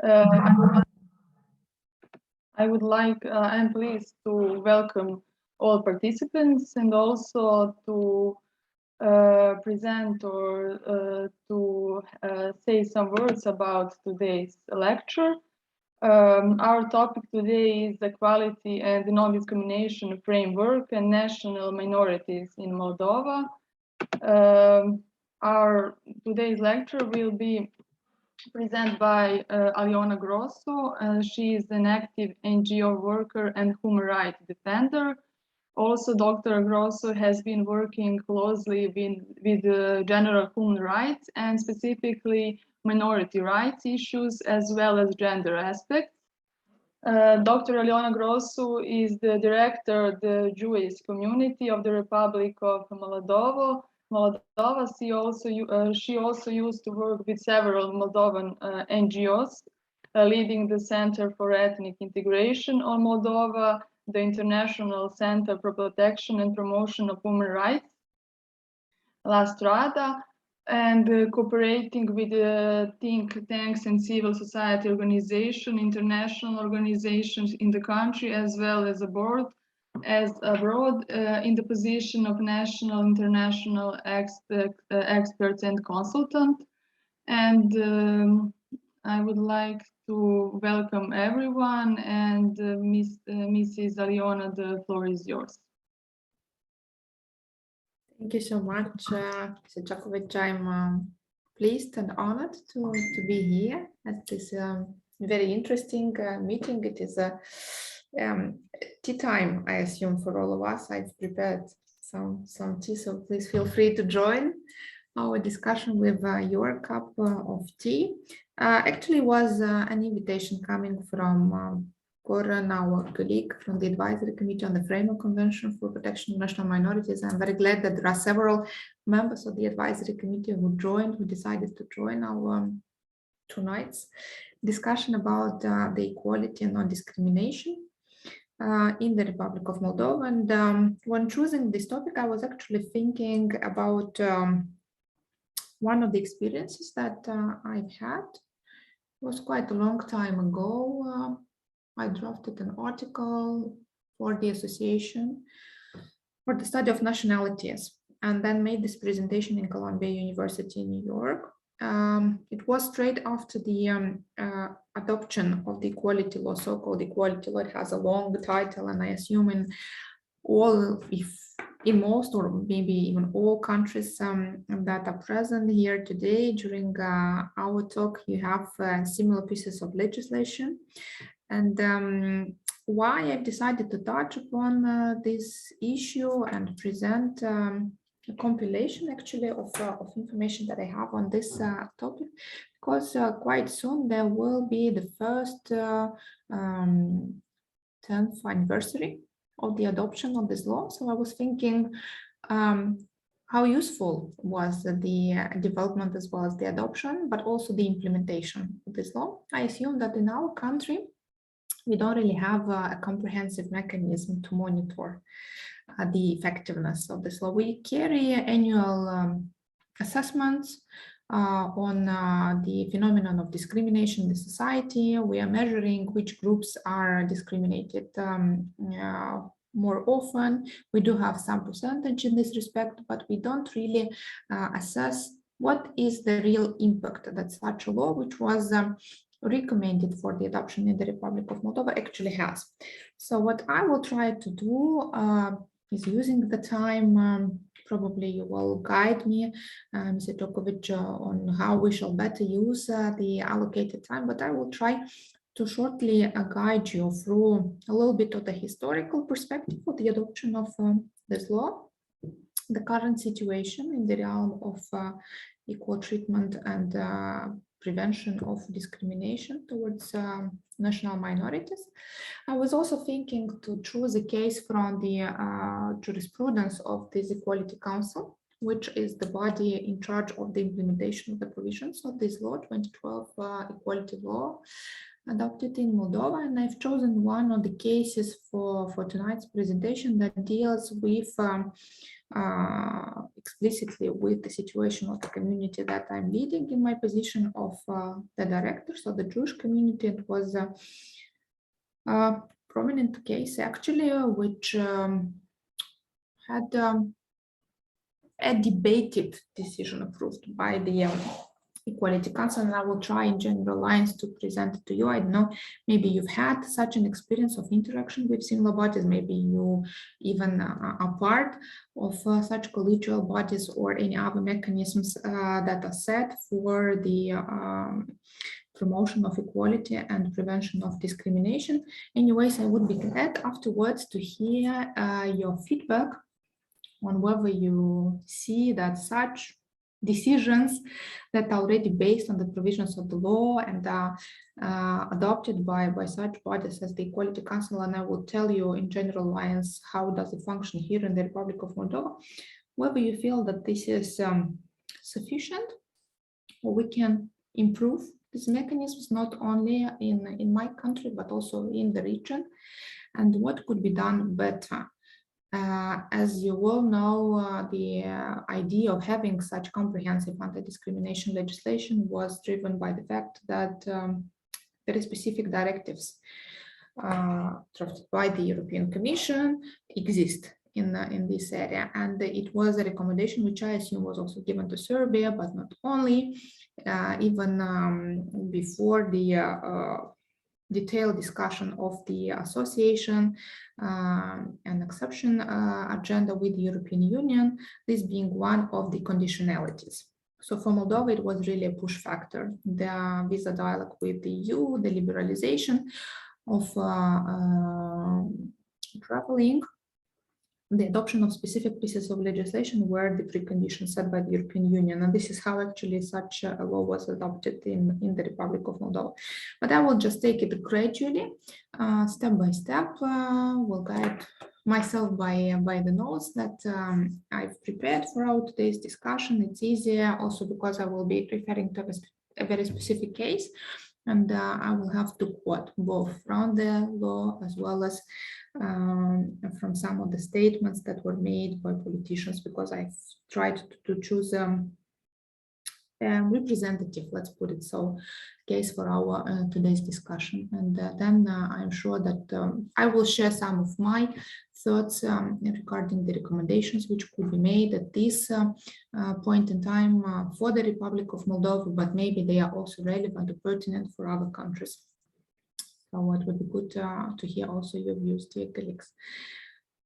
I'm pleased to welcome all participants and also to present or to say some words about today's lecture. Our topic today is equality and non-discrimination framework and national minorities in Moldova. Our today's lecture will be presented by Aliona Grossu. She is an active NGO worker and human rights defender. Also, Dr. Grossu has been working closely with general human rights and specifically minority rights issues as well as gender aspects. Dr. Aliona Grossu is the director of the Jewish community of the Republic of Moldova. She also used to work with several Moldovan NGOs, leading the Center for Ethnic Integration of Moldova, the International Center for Protection and Promotion of Human Rights, La Strada, and cooperating with think tanks and civil society organizations, international organizations in the country as well as abroad, in the position of national, international experts and consultant. And I would like to welcome everyone, and Mrs. Aliona, the floor is yours. Thank you so much, Mr. Djokovic. I'm pleased and honored to be here at this very interesting meeting. It is a tea time, I assume, for all of us. I've prepared some tea, so please feel free to join our discussion with your cup of tea. Actually, was an invitation coming from Goran, our colleague from the Advisory Committee on the Framework Convention for Protection of National Minorities. I'm very glad that there are several members of the Advisory Committee who decided to join our tonight's discussion about the equality and non-discrimination in the Republic of Moldova. And when choosing this topic, I was actually thinking about one of the experiences that I've had. It was quite a long time ago. I drafted an article for the Association for the Study of Nationalities and then made this presentation in Columbia University in New York. It was straight after the adoption of the equality law, so-called equality law. It has a long title, and I assume in most or maybe even all countries that are present here today during our talk, you have similar pieces of legislation. And why I've decided to touch upon this issue and present a compilation actually of information that I have on this topic, because quite soon there will be the first 10th anniversary of the adoption of this law. So I was thinking how useful was the development as well as the adoption, but also the implementation of this law. I assume that in our country, we don't really have a comprehensive mechanism to monitor the effectiveness of this law. We carry annual assessments on the phenomenon of discrimination in the society. We are measuring which groups are discriminated more often. We do have some percentage in this respect, but we don't really assess what is the real impact that such a law, which was recommended for the adoption in the Republic of Moldova, actually has. So what I will try to do is, using the time, probably you will guide me, Mr. Djokovic, on how we shall better use the allocated time, but I will try to shortly guide you through a little bit of the historical perspective of the adoption of this law, the current situation in the realm of equal treatment and prevention of discrimination towards national minorities. I was also thinking to choose a case from the jurisprudence of this Equality Council, which is the body in charge of the implementation of the provisions of this law, 2012 Equality Law. adopted in Moldova, and I've chosen one of the cases for tonight's presentation that deals with explicitly with the situation of the community that I'm leading in my position of the director. So the Jewish community. It was a prominent case actually, which had a debated decision approved by the Equality Council, and I will try in general lines to present it to you. I don't know, maybe you've had such an experience of interaction with similar bodies, maybe you even are part of such collegial bodies or any other mechanisms that are set for the promotion of equality and prevention of discrimination. Anyways, I would be glad afterwards to hear your feedback on whether you see that such decisions that are already based on the provisions of the law and are adopted by such bodies as the Equality Council, and I will tell you in general lines how does it function here in the Republic of Moldova, whether you feel that this is sufficient or we can improve these mechanisms not only in my country but also in the region, and what could be done better. As you all know, the idea of having such comprehensive anti-discrimination legislation was driven by the fact that very specific directives drafted by the European Commission exist in this area, and it was a recommendation which I assume was also given to Serbia, but not only, even before the detailed discussion of the association and exception agenda with the European Union, this being one of the conditionalities. So for Moldova, it was really a push factor. The visa dialogue with the EU, the liberalization of traveling, the adoption of specific pieces of legislation were the preconditions set by the European Union. And this is how actually such a law was adopted in the Republic of Moldova. But I will just take it gradually, step by step. Will guide myself by the notes that I've prepared for our today's discussion. It's easier also because I will be referring to a very specific case, and I will have to quote both from the law as well as from some of the statements that were made by politicians, because I've tried to choose a representative, let's put it so, case for our today's discussion. And then I'm sure that I will share some of my thoughts regarding the recommendations which could be made at this point in time for the Republic of Moldova, but maybe they are also relevant or pertinent for other countries. So it would be good to hear also your views, dear colleagues.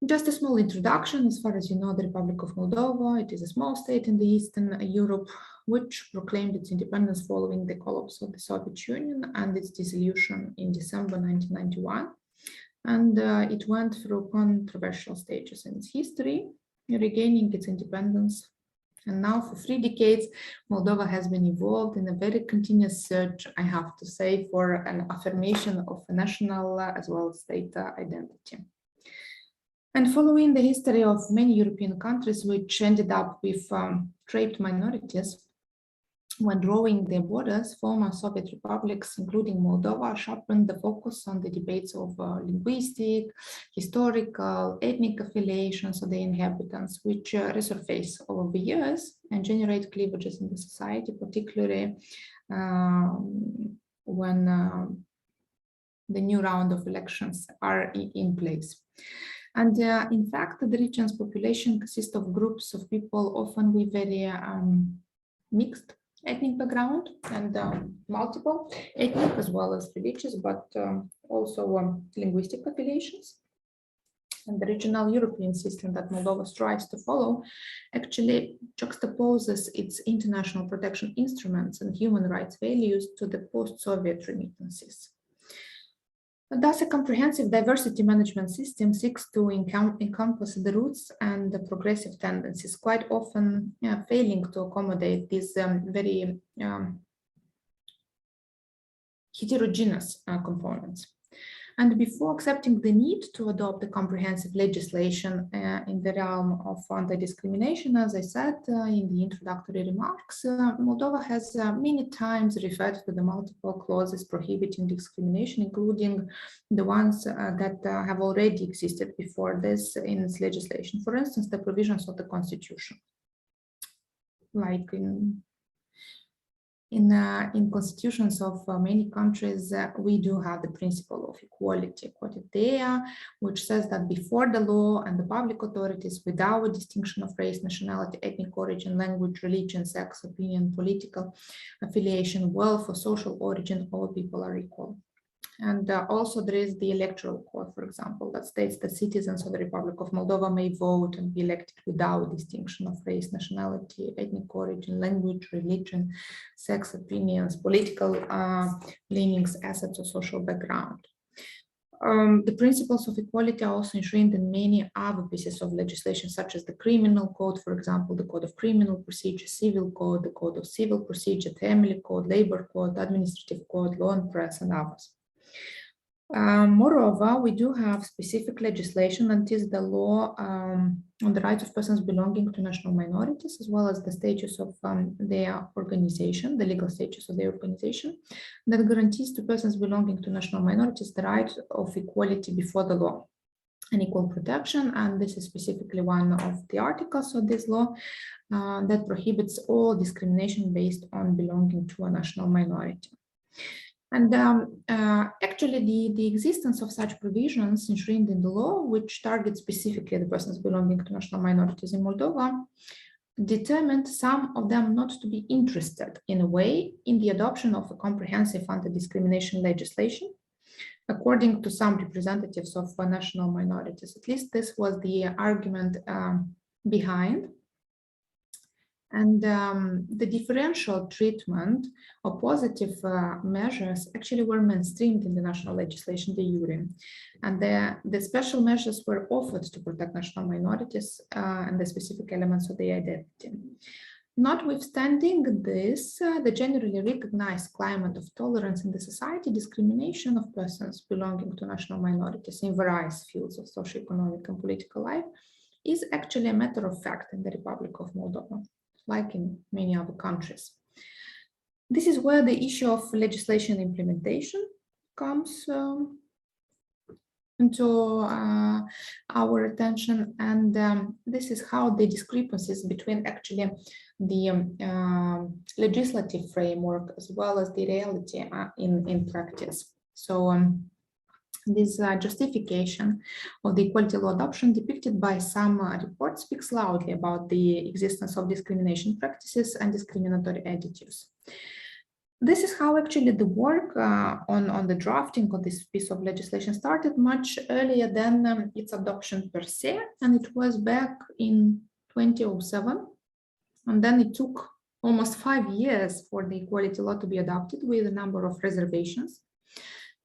Just a small introduction. As far as you know, the Republic of Moldova, it is a small state in the Eastern Europe, which proclaimed its independence following the collapse of the Soviet Union and its dissolution in December 1991. And it went through controversial stages in its history, regaining its independence. And now for 3 decades, Moldova has been involved in a very continuous search, I have to say, for an affirmation of a national as well as state identity. And following the history of many European countries, which ended up with trapped minorities, when drawing their borders, former Soviet republics, including Moldova, sharpened the focus on the debates of linguistic, historical, ethnic affiliations of the inhabitants, which resurface over the years and generate cleavages in the society, particularly when the new round of elections are in place. And in fact, the region's population consists of groups of people often with very mixed ethnic background and multiple ethnic as well as religious, but also linguistic affiliations. And the regional European system that Moldova strives to follow actually juxtaposes its international protection instruments and human rights values to the post-Soviet remittances. Thus, a comprehensive diversity management system seeks to encompass the roots and the progressive tendencies, quite often failing to accommodate these very heterogeneous components. And before accepting the need to adopt a comprehensive legislation in the realm of anti-discrimination, as I said in the introductory remarks, Moldova has many times referred to the multiple clauses prohibiting discrimination, including the ones that have already existed before this in its legislation. For instance, the provisions of the Constitution, like in constitutions of many countries, we do have the principle of equality, quotidia, which says that before the law and the public authorities, without distinction of race, nationality, ethnic origin, language, religion, sex, opinion, political affiliation, wealth, or social origin, all people are equal. And also there is the electoral code, for example, that states that citizens of the Republic of Moldova may vote and be elected without distinction of race, nationality, ethnic origin, language, religion, sex, opinions, political leanings, assets, or social background. The principles of equality are also enshrined in many other pieces of legislation, such as the criminal code, for example, the code of criminal procedure, civil code, the code of civil procedure, family code, labor code, administrative code, law and press, and others. Moreover, we do have specific legislation that is the law on the rights of persons belonging to national minorities, as well as the status of their organization, the legal status of their organization, that guarantees to persons belonging to national minorities the right of equality before the law and equal protection. And this is specifically one of the articles of this law that prohibits all discrimination based on belonging to a national minority. And actually, the existence of such provisions enshrined in the law, which target specifically the persons belonging to national minorities in Moldova, determined some of them not to be interested in a way in the adoption of a comprehensive anti-discrimination legislation, according to some representatives of national minorities. At least this was the argument behind. And the differential treatment or positive measures actually were mainstreamed in the national legislation de jure. And the special measures were offered to protect national minorities and the specific elements of their identity. Notwithstanding this, the generally recognized climate of tolerance in the society, discrimination of persons belonging to national minorities in various fields of socioeconomic and political life is actually a matter of fact in the Republic of Moldova, like in many other countries. This is where the issue of legislation implementation comes into our attention, and this is how the discrepancies between actually the legislative framework as well as the reality in practice. So this justification of the equality law adoption depicted by some reports speaks loudly about the existence of discrimination practices and discriminatory attitudes. This is how actually the work on the drafting of this piece of legislation started much earlier than its adoption per se, and it was back in 2007. And then it took almost 5 years for the equality law to be adopted with a number of reservations.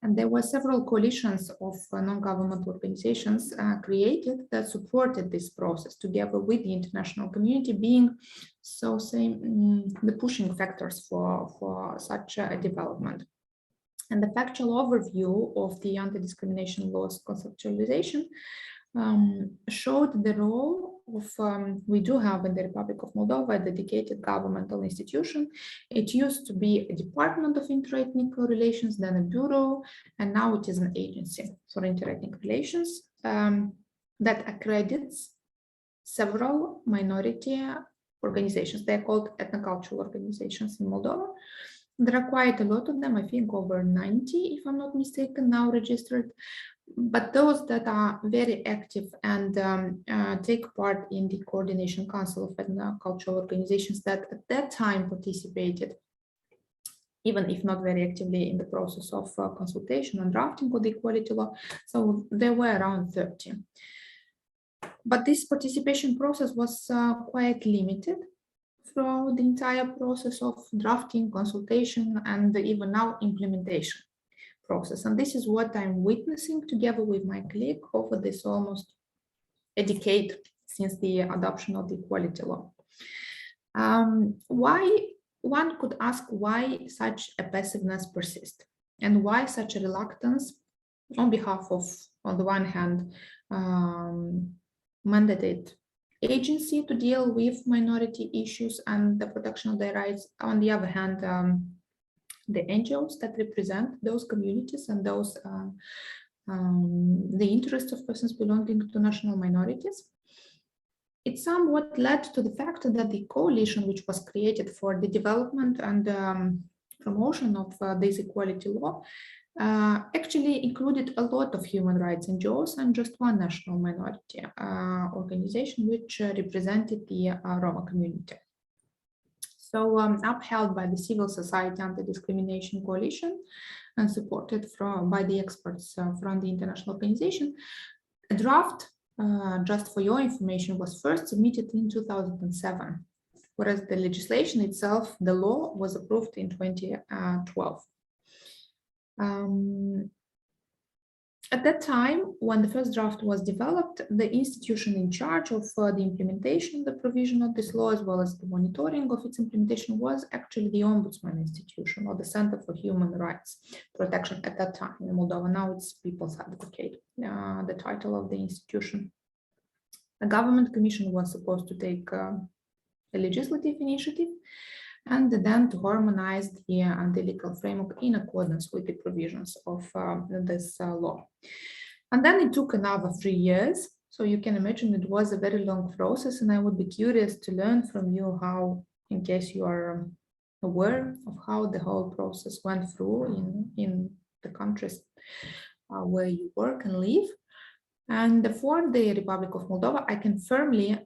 And there were several coalitions of non-governmental organizations created that supported this process together with the international community, being, so saying, the pushing factors for such a development. And the factual overview of the anti-discrimination law's conceptualization showed the role of, we do have in the Republic of Moldova a dedicated governmental institution. It used to be a Department of Interethnic Relations, then a bureau, and now it is an agency for interethnic relations that accredits several minority organizations. They're called ethnocultural organizations in Moldova. There are quite a lot of them, I think over 90, if I'm not mistaken, now registered. But those that are very active and take part in the Coordination Council of Ethnocultural Organizations that at that time participated, even if not very actively, in the process of consultation and drafting of the equality law. So there were around 30. But this participation process was quite limited throughout the entire process of drafting, consultation, and even now implementation process. And this is what I'm witnessing together with my colleague over this almost a decade since the adoption of the equality law. One could ask why such a passiveness persists and why such a reluctance on behalf of, on the one hand, mandated agency to deal with minority issues and the protection of their rights. On the other hand, the NGOs that represent those communities and those the interests of persons belonging to national minorities. It somewhat led to the fact that the coalition, which was created for the development and promotion of this equality law, actually included a lot of human rights NGOs and just one national minority organization, which represented the Roma community. So upheld by the Civil Society Anti-Discrimination Coalition and supported by the experts from the international organization, a draft, just for your information, was first submitted in 2007, whereas the legislation itself, the law, was approved in 2012. At that time, when the first draft was developed, the institution in charge of the implementation of the provision of this law, as well as the monitoring of its implementation, was actually the Ombudsman institution, or the Center for Human Rights Protection at that time in Moldova. Now it's People's Advocate, the title of the institution. A government commission was supposed to take a legislative initiative and then to harmonize the legal framework in accordance with the provisions of this law. And then it took another 3 years. So you can imagine it was a very long process, and I would be curious to learn from you how, in case you are aware of how the whole process went through in the countries where you work and live. And for the Republic of Moldova, I can firmly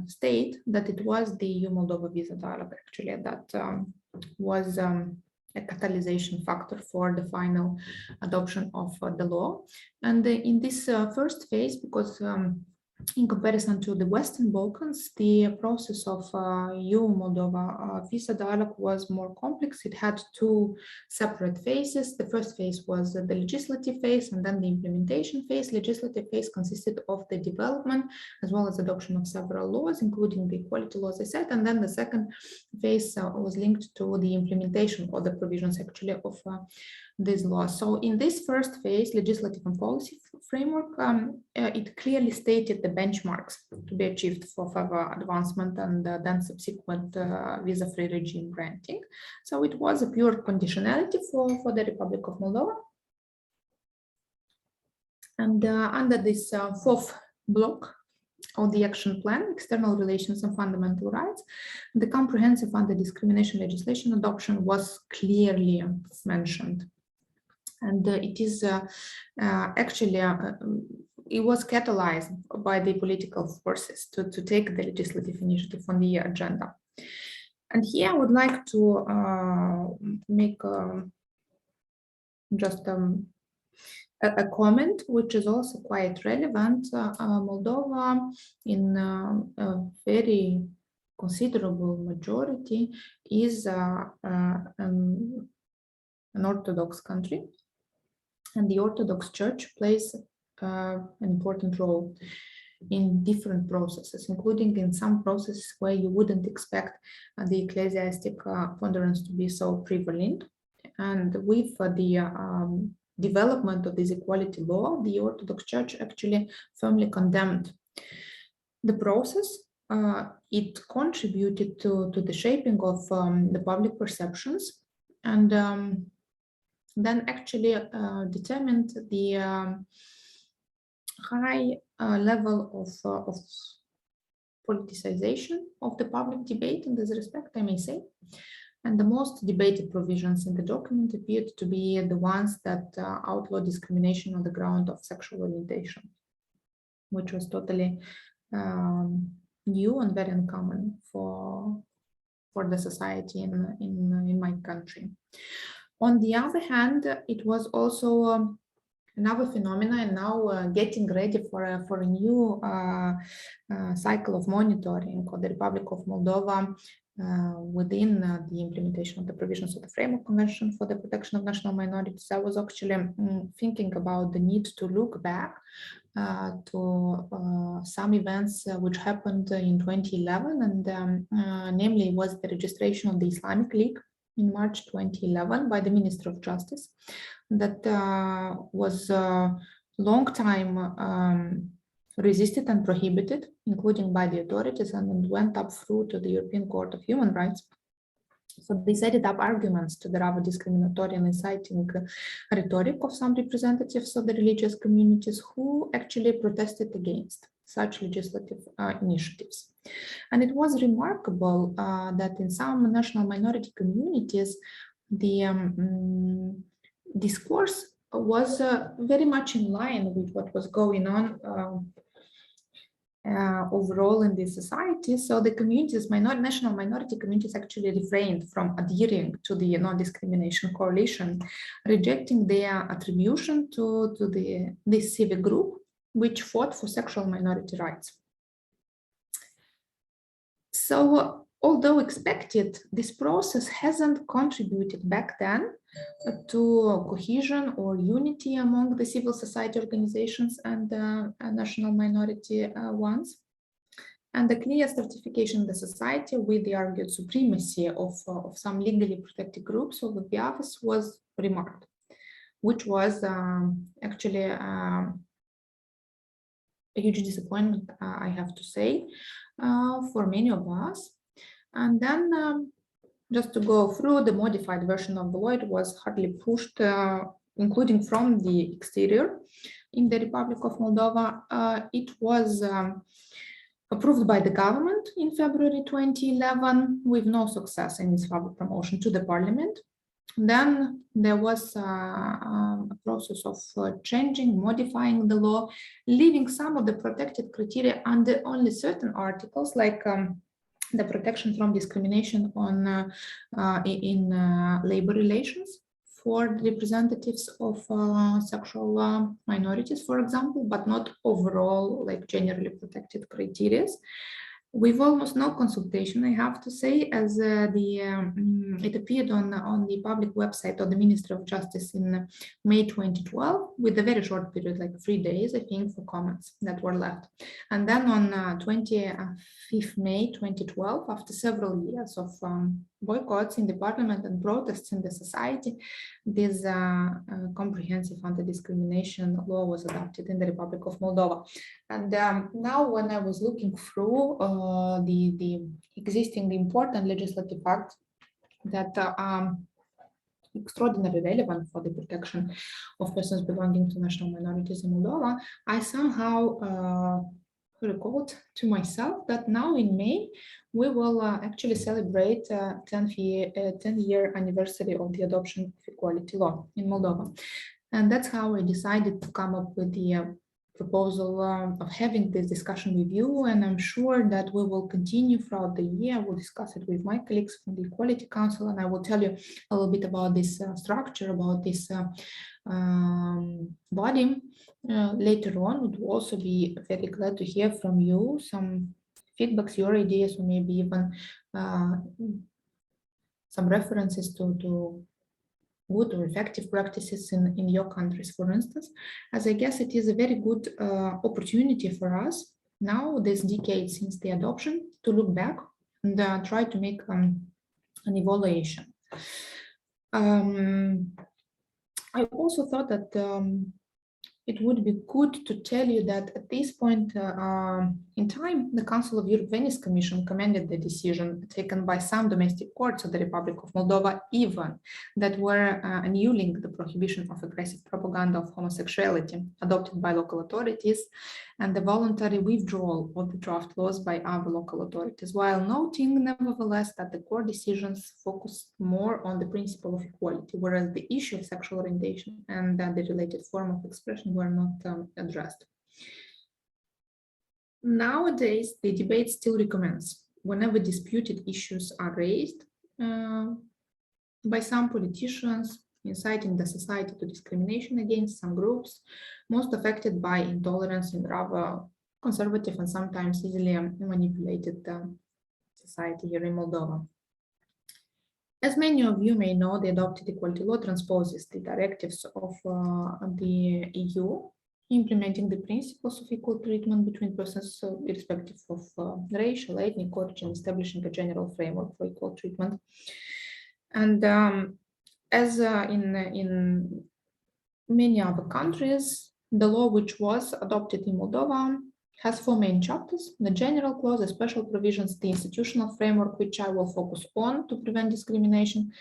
state that it was the EU-Moldova visa dialogue actually that was a catalyzation factor for the final adoption of the law. And in this first phase, because in comparison to the Western Balkans, the process of EU-Moldova visa dialogue was more complex. It had two separate phases. The first phase was the legislative phase, and then the implementation phase. Legislative phase consisted of the development as well as adoption of several laws, including the equality laws, I said. And then the second phase was linked to the implementation of the provisions actually of these laws. So in this first phase, legislative and policy framework, it clearly stated the benchmarks to be achieved for further advancement and then subsequent visa-free regime granting. So it was a pure conditionality for the Republic of Moldova. And under this fourth block of the action plan, external relations and fundamental rights, the comprehensive anti-discrimination legislation adoption was clearly mentioned. And it is actually, it was catalyzed by the political forces to take the legislative initiative on the agenda. And here I would like to make just a comment, which is also quite relevant. Moldova, in a very considerable majority, is an Orthodox country. And the Orthodox Church plays an important role in different processes, including in some processes where you wouldn't expect the ecclesiastic ponderance to be so prevalent. And with the development of this equality law, the Orthodox Church actually firmly condemned the process. It contributed to the shaping of the public perceptions, and then actually determined the high level of politicization of the public debate in this respect, I may say. And the most debated provisions in the document appeared to be the ones that outlaw discrimination on the ground of sexual orientation, which was totally new and very uncommon for the society in my country. On the other hand, it was also another phenomenon, and now getting ready for a new cycle of monitoring for the Republic of Moldova within the implementation of the provisions of the Framework Convention for the Protection of National Minorities. I was actually thinking about the need to look back to some events which happened in 2011, and namely was the registration of the Islamic League in March 2011 by the Minister of Justice that was a long time resisted and prohibited, including by the authorities, and it went up through to the European Court of Human Rights. So they set up arguments to the rather discriminatory and inciting rhetoric of some representatives of the religious communities who actually protested against such legislative initiatives. And it was remarkable that in some national minority communities, the discourse was very much in line with what was going on overall in the society. So the communities, national minority communities, actually refrained from adhering to the non-discrimination coalition, rejecting their attribution to this civic group, which fought for sexual minority rights. So, although expected, this process hasn't contributed back then to cohesion or unity among the civil society organizations and national minority ones. And the clear stratification in the society with the argued supremacy of some legally protected groups over the others was remarked, which was actually a huge disappointment, I have to say, for many of us. And then just to go through the modified version of the law, it was hardly pushed, including from the exterior in the Republic of Moldova. It was approved by the government in February 2011 with no success in its further promotion to the parliament. Then there was a process of changing, modifying the law, leaving some of the protected criteria under only certain articles, like the protection from discrimination on in labor relations for representatives of sexual minorities, for example, but not overall, like generally protected criteria. With almost no consultation, I have to say, as it appeared on the public website of the Ministry of Justice in May 2012, with a very short period, like 3 days, I think, for comments that were left. And then on 25th May 2012, after several years of boycotts in the parliament and protests in the society, this comprehensive anti-discrimination law was adopted in the Republic of Moldova. And now when I was looking through the existing important legislative acts that are extraordinarily relevant for the protection of persons belonging to national minorities in Moldova, I somehow recalled to myself that now in May, we will actually celebrate 10-year anniversary of the adoption of equality law in Moldova. And that's how I decided to come up with the proposal of having this discussion with you, and I'm sure that we will continue throughout the year. We'll discuss it with my colleagues from the Equality Council, and I will tell you a little bit about this structure, about this body later on. Would also be very glad to hear from you some feedbacks, your ideas, or maybe even some references to good or effective practices in your countries, for instance, as I guess it is a very good opportunity for us now, this decade since the adoption, to look back and try to make an evaluation. I also thought that it would be good to tell you that at this point in time, the Council of Europe Venice Commission commended the decision taken by some domestic courts of the Republic of Moldova, even that were annulling the prohibition of aggressive propaganda of homosexuality adopted by local authorities and the voluntary withdrawal of the draft laws by other local authorities, while noting, nevertheless, that the court decisions focused more on the principle of equality, whereas the issue of sexual orientation and the related form of expression were not addressed. Nowadays, the debate still recommences whenever disputed issues are raised by some politicians, inciting the society to discrimination against some groups, most affected by intolerance in rather conservative and sometimes easily manipulated society here in Moldova. As many of you may know, the adopted equality law transposes the directives of the EU, implementing the principles of equal treatment between persons irrespective of racial, ethnic origin, establishing a general framework for equal treatment. And as in many other countries, the law which was adopted in Moldova has 4 main chapters: the general clause, the special provisions, the institutional framework, which I will focus on to prevent discrimination,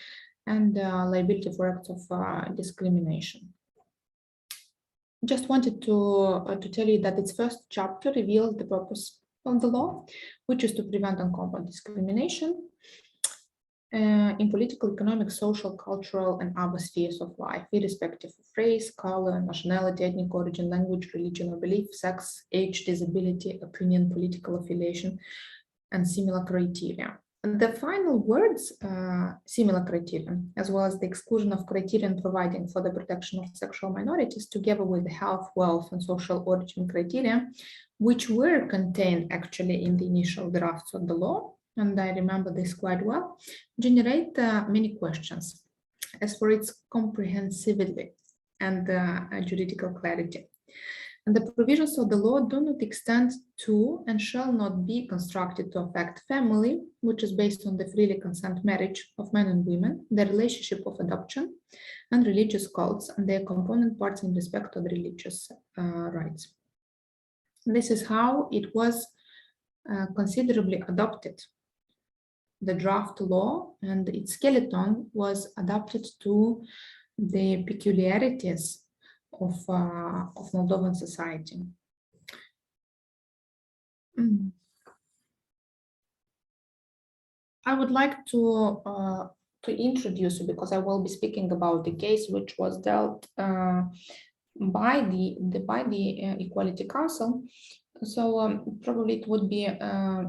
and liability for acts of discrimination. Just wanted to tell you that its first chapter reveals the purpose of the law, which is to prevent and combat discrimination in political, economic, social, cultural, and other spheres of life, irrespective of race, color, nationality, ethnic origin, language, religion or belief, sex, age, disability, opinion, political affiliation, and similar criteria. And the final words, similar criteria, as well as the exclusion of criterion providing for the protection of sexual minorities, together with the health, wealth, and social origin criteria, which were contained actually in the initial drafts of the law, and I remember this quite well, generate many questions as for its comprehensivity and juridical clarity. And the provisions of the law do not extend to and shall not be constructed to affect family, which is based on the freely consent marriage of men and women, the relationship of adoption, and religious cults and their component parts in respect of religious rights. This is how it was considerably adopted. The draft law and its skeleton was adapted to the peculiarities of Moldovan society. I would like to introduce you, because I will be speaking about the case which was dealt by the Equality Council. So probably it would be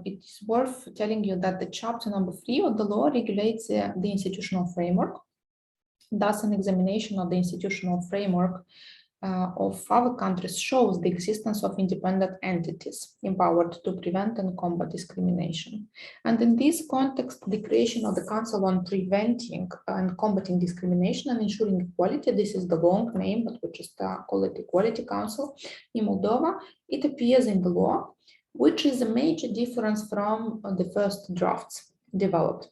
it's worth telling you that the chapter number 3 of the law regulates the institutional framework. Thus, an examination of the institutional framework of other countries shows the existence of independent entities empowered to prevent and combat discrimination. And in this context, the creation of the Council on Preventing and Combating Discrimination and Ensuring Equality, this is the long name, but we just call it Equality Council in Moldova, it appears in the law, which is a major difference from the first drafts developed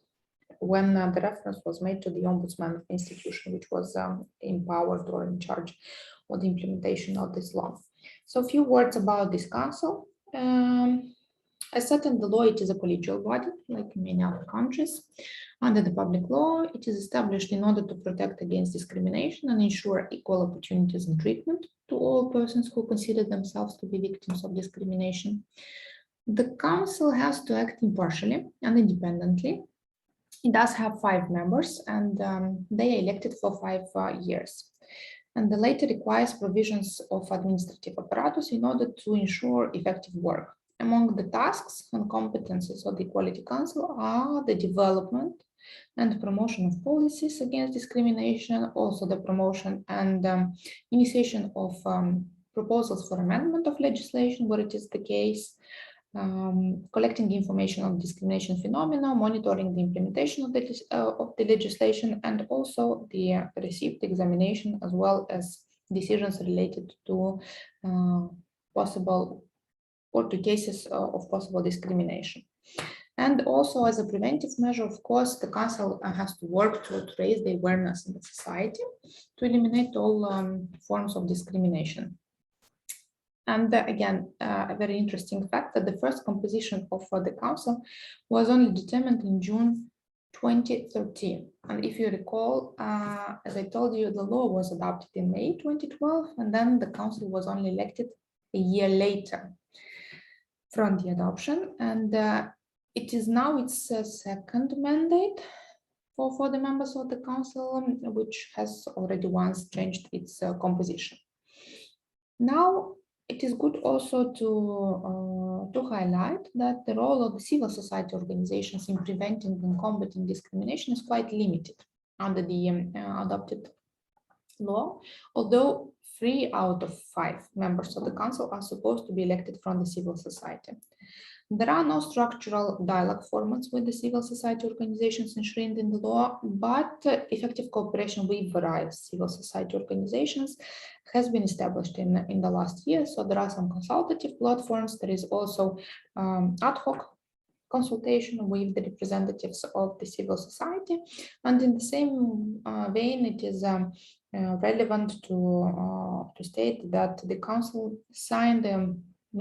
when the reference was made to the Ombudsman institution, which was empowered or in charge of the implementation of this law. So a few words about this council. As set in the law, it is a collegial body, like in many other countries. Under the public law, it is established in order to protect against discrimination and ensure equal opportunities and treatment to all persons who consider themselves to be victims of discrimination. The council has to act impartially and independently. It does have 5 members, and they are elected for 5 years. And the latter requires provisions of administrative apparatus in order to ensure effective work. Among the tasks and competences of the Equality Council are the development and promotion of policies against discrimination, also the promotion and initiation of proposals for amendment of legislation where it is the case, collecting information on discrimination phenomena, monitoring the implementation of the legislation, and also the received examination, as well as decisions related to possible or to cases of possible discrimination. And also, as a preventive measure, of course, the Council has to work to raise the awareness in the society to eliminate all forms of discrimination. And again, a very interesting fact that the first composition of the council was only determined in June 2013. And if you recall, as I told you, the law was adopted in May 2012, and then the council was only elected a year later from the adoption. And it is now its second mandate for the members of the council, which has already once changed its composition. Now, it is good also to highlight that the role of the civil society organizations in preventing and combating discrimination is quite limited under the adopted law, although 3 out of 5 members of the council are supposed to be elected from the civil society. There are no structural dialogue formats with the civil society organizations enshrined in the law, but effective cooperation with various civil society organizations has been established in the last year. So there are some consultative platforms. There is also ad hoc consultation with the representatives of the civil society. And in the same vein, it is relevant to state that the Council signed a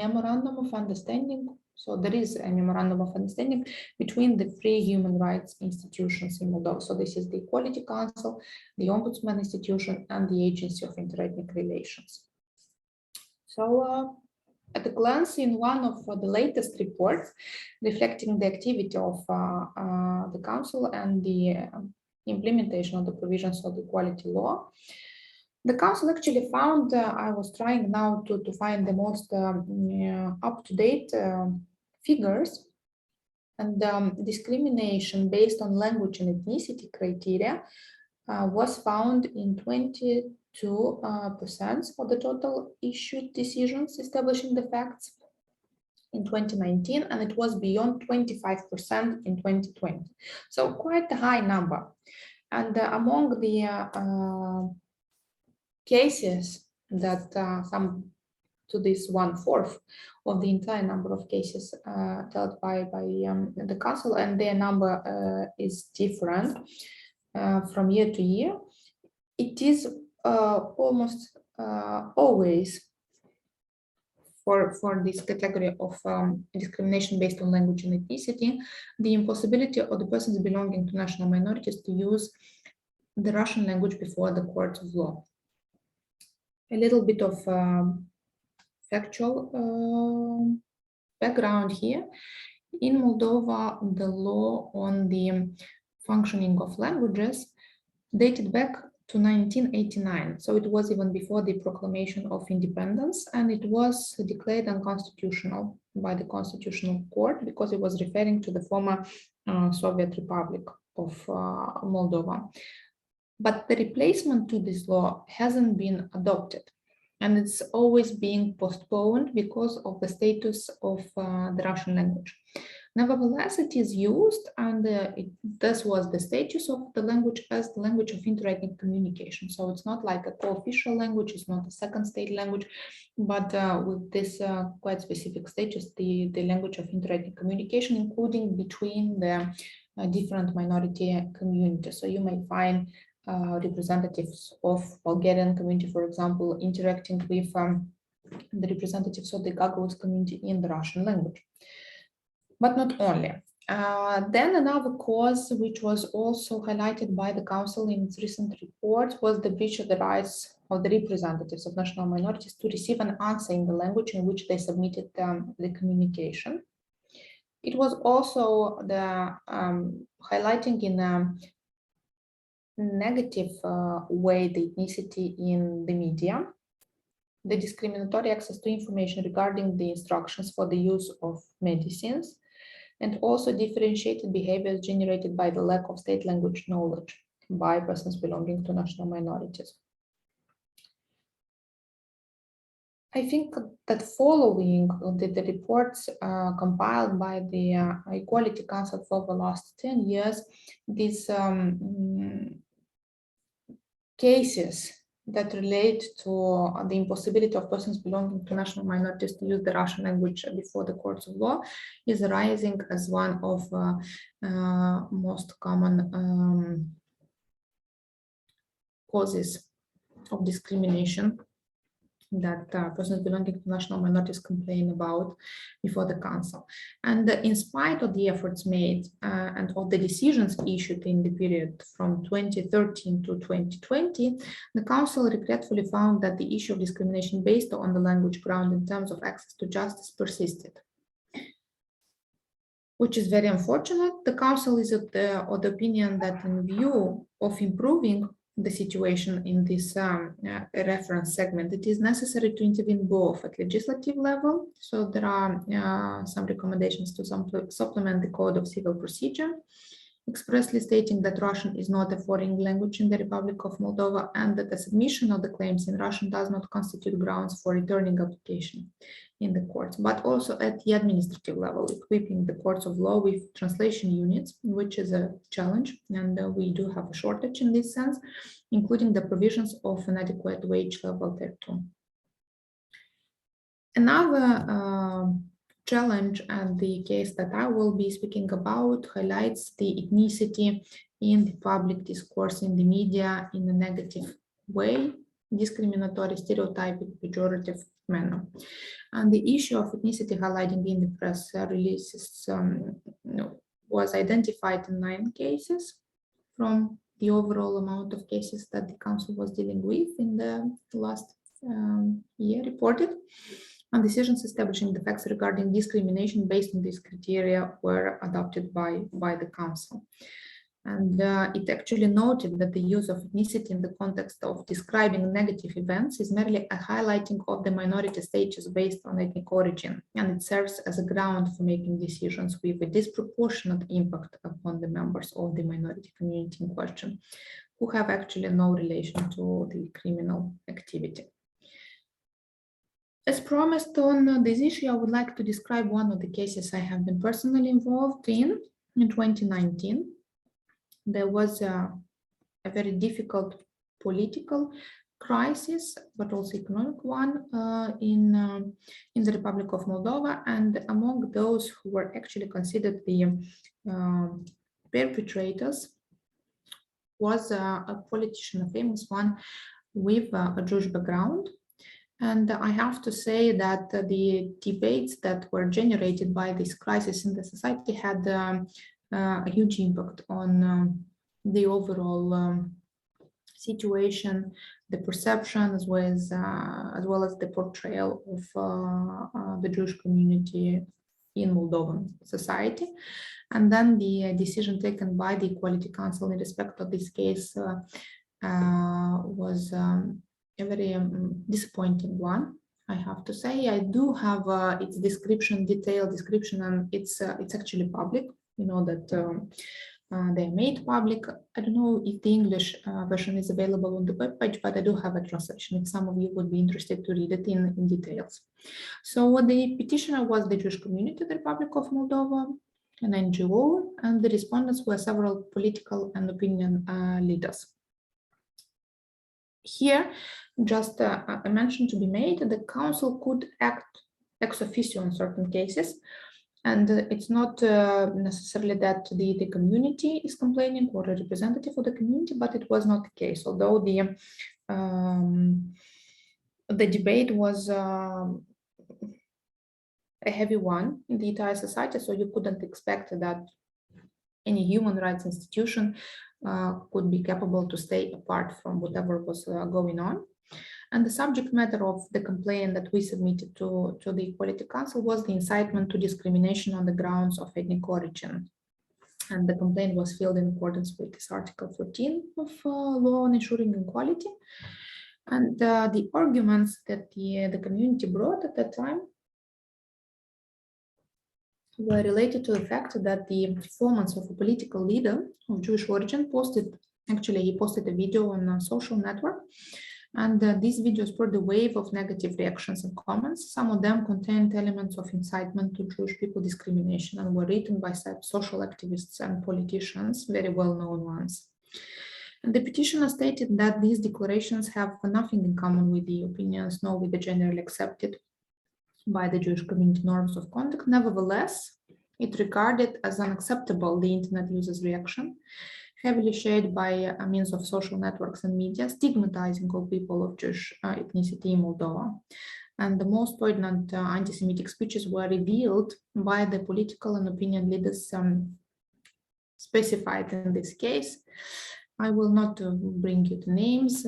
memorandum of understanding. So there is a memorandum of understanding between the three human rights institutions in Moldova. So this is the Equality Council, the Ombudsman Institution, and the Agency of Interethnic Relations. So at a glance, in one of the latest reports reflecting the activity of the Council and the implementation of the provisions of the equality law, the Council actually found, I was trying now to find the most up-to-date figures, and discrimination based on language and ethnicity criteria was found in 22% of the total issued decisions establishing the facts in 2019, and it was beyond 25% in 2020. So quite a high number. And among the cases that come to this 1/4 of the entire number of cases dealt by the Council, and their number is different from year to year. It is almost always for this category of discrimination based on language and ethnicity, the impossibility of the persons belonging to national minorities to use the Russian language before the courts of law. A little bit of factual background here. In Moldova, the law on the functioning of languages dated back to 1989. So it was even before the proclamation of independence, and it was declared unconstitutional by the Constitutional Court because it was referring to the former Soviet Republic of Moldova. But the replacement to this law hasn't been adopted, and it's always being postponed because of the status of the Russian language. Nevertheless, it is used, and this was the status of the language as the language of interethnic communication. So it's not like a co-official language, it's not a second state language, but with this quite specific status, the language of interethnic communication, including between the different minority communities. So you may find representatives of Bulgarian community, for example, interacting with the representatives of the Gagauz community in the Russian language. But not only. Then another cause, which was also highlighted by the Council in its recent report, was the breach of the rights of the representatives of national minorities to receive an answer in the language in which they submitted the communication. It was also the highlighting in a negative way the ethnicity in the media, the discriminatory access to information regarding the instructions for the use of medicines, and also differentiated behaviors generated by the lack of state language knowledge by persons belonging to national minorities. I think that following the reports compiled by the Equality Council for the last 10 years, these cases that relate to the impossibility of persons belonging to national minorities to use the Russian language before the courts of law is arising as one of most common causes of discrimination that persons belonging to national minorities complain about before the Council. And in spite of the efforts made and of the decisions issued in the period from 2013 to 2020, the Council regretfully found that the issue of discrimination based on the language ground in terms of access to justice persisted, which is very unfortunate. The Council is of the opinion that in view of improving the situation in this reference segment, it is necessary to intervene both at legislative level. So there are some recommendations to supplement the Code of Civil Procedure, expressly stating that Russian is not a foreign language in the Republic of Moldova, and that the submission of the claims in Russian does not constitute grounds for returning application in the courts, but also at the administrative level, equipping the courts of law with translation units, which is a challenge, and we do have a shortage in this sense, including the provisions of an adequate wage level there too. Another challenge and the case that I will be speaking about highlights the ethnicity in the public discourse in the media in a negative way, discriminatory, stereotypic, pejorative manner. And the issue of ethnicity highlighting in the press releases was identified in 9 cases from the overall amount of cases that the council was dealing with in the last year reported. And decisions establishing the facts regarding discrimination based on these criteria were adopted by the council. And it actually noted that the use of ethnicity in the context of describing negative events is merely a highlighting of the minority status based on ethnic origin, and it serves as a ground for making decisions with a disproportionate impact upon the members of the minority community in question, who have actually no relation to the criminal activity. As promised on this issue, I would like to describe one of the cases I have been personally involved in 2019. There was a very difficult political crisis, but also economic one in the Republic of Moldova. And among those who were actually considered the perpetrators was a politician, a famous one with a Jewish background. And I have to say that the debates that were generated by this crisis in the society had a huge impact on the overall situation, the perception, as well as the portrayal of the Jewish community in Moldovan society. And then the decision taken by the Equality Council in respect of this case was a very disappointing one, I have to say. I do have its description, detailed description, and it's actually public. You know that they're made public. I don't know if the English version is available on the webpage, but I do have a translation if some of you would be interested to read it in details. So the petitioner was the Jewish community of the Republic of Moldova, an NGO, and the respondents were several political and opinion leaders. Here, just a mention to be made, the council could act ex officio in certain cases, and it's not necessarily that the community is complaining or a representative of the community, but it was not the case, although the debate was a heavy one in the entire society, so you couldn't expect that any human rights institution could be capable to stay apart from whatever was going on. And the subject matter of the complaint that we submitted to the Equality Council was the incitement to discrimination on the grounds of ethnic origin. And the complaint was filed in accordance with this Article 14 of Law on Ensuring Equality. And the arguments that the community brought at that time were related to the fact that the performance of a political leader of Jewish origin he posted a video on a social network, and these videos brought a wave of negative reactions and comments. Some of them contained elements of incitement to Jewish people discrimination and were written by social activists and politicians, very well-known ones. And the petitioner stated that these declarations have nothing in common with the opinions nor with the generally accepted by the Jewish community norms of conduct. Nevertheless, it regarded as unacceptable the internet users' reaction, heavily shared by means of social networks and media, stigmatizing all people of Jewish ethnicity in Moldova. And the most poignant anti-Semitic speeches were revealed by the political and opinion leaders specified in this case. I will not bring you the names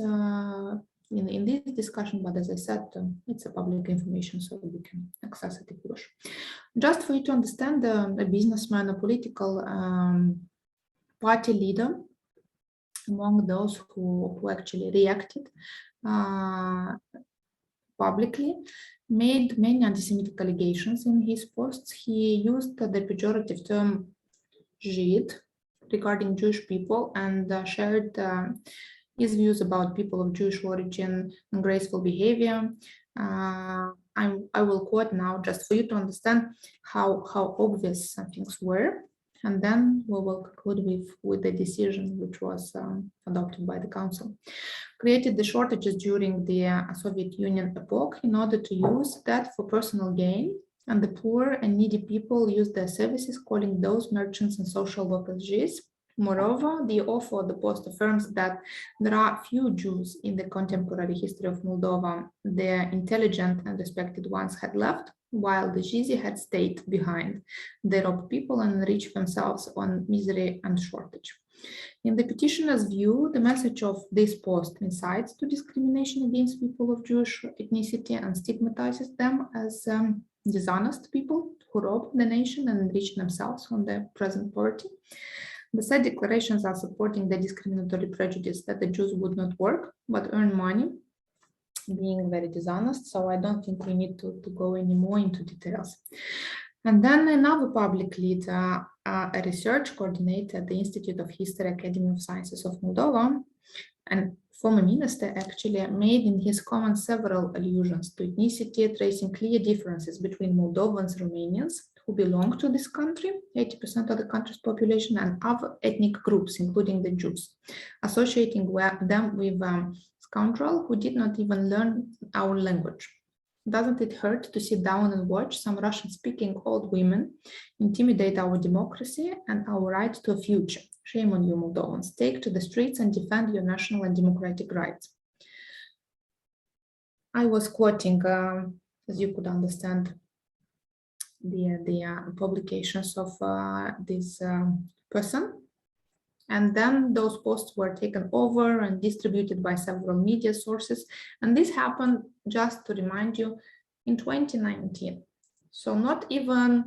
in this discussion, but as I said, it's a public information, so you can access it if you wish. Just for you to understand, a businessman, a political party leader, among those who actually reacted publicly, made many anti-Semitic allegations in his posts. He used the pejorative term Žyd regarding Jewish people and shared his views about people of Jewish origin and graceful behavior. I will quote now just for you to understand how obvious some things were, and then we will conclude with the decision which was adopted by the council. Created the shortages during the Soviet Union epoch in order to use that for personal gain and the poor and needy people used their services, calling those merchants and social workers Jews. Moreover, the author of the post affirms that there are few Jews in the contemporary history of Moldova. The intelligent and respected ones had left, while the Gizi had stayed behind. They robbed people and enriched themselves on misery and shortage. In the petitioner's view, the message of this post incites to discrimination against people of Jewish ethnicity and stigmatizes them as dishonest people who rob the nation and enrich themselves on their present poverty. The said declarations are supporting the discriminatory prejudice that the Jews would not work but earn money, being very dishonest. So I don't think we need to go any more into details. And then another public leader, a research coordinator at the Institute of History, Academy of Sciences of Moldova, and former minister, actually made in his comments several allusions to ethnicity, tracing clear differences between Moldovans, Romanians, who belong to this country, 80% of the country's population, and other ethnic groups, including the Jews, associating them with scoundrel who did not even learn our language. Doesn't it hurt to sit down and watch some Russian-speaking old women intimidate our democracy and our right to a future? Shame on you, Moldovans. Take to the streets and defend your national and democratic rights. I was quoting, as you could understand, the publications of this person. And then those posts were taken over and distributed by several media sources. And this happened, just to remind you, in 2019. So not even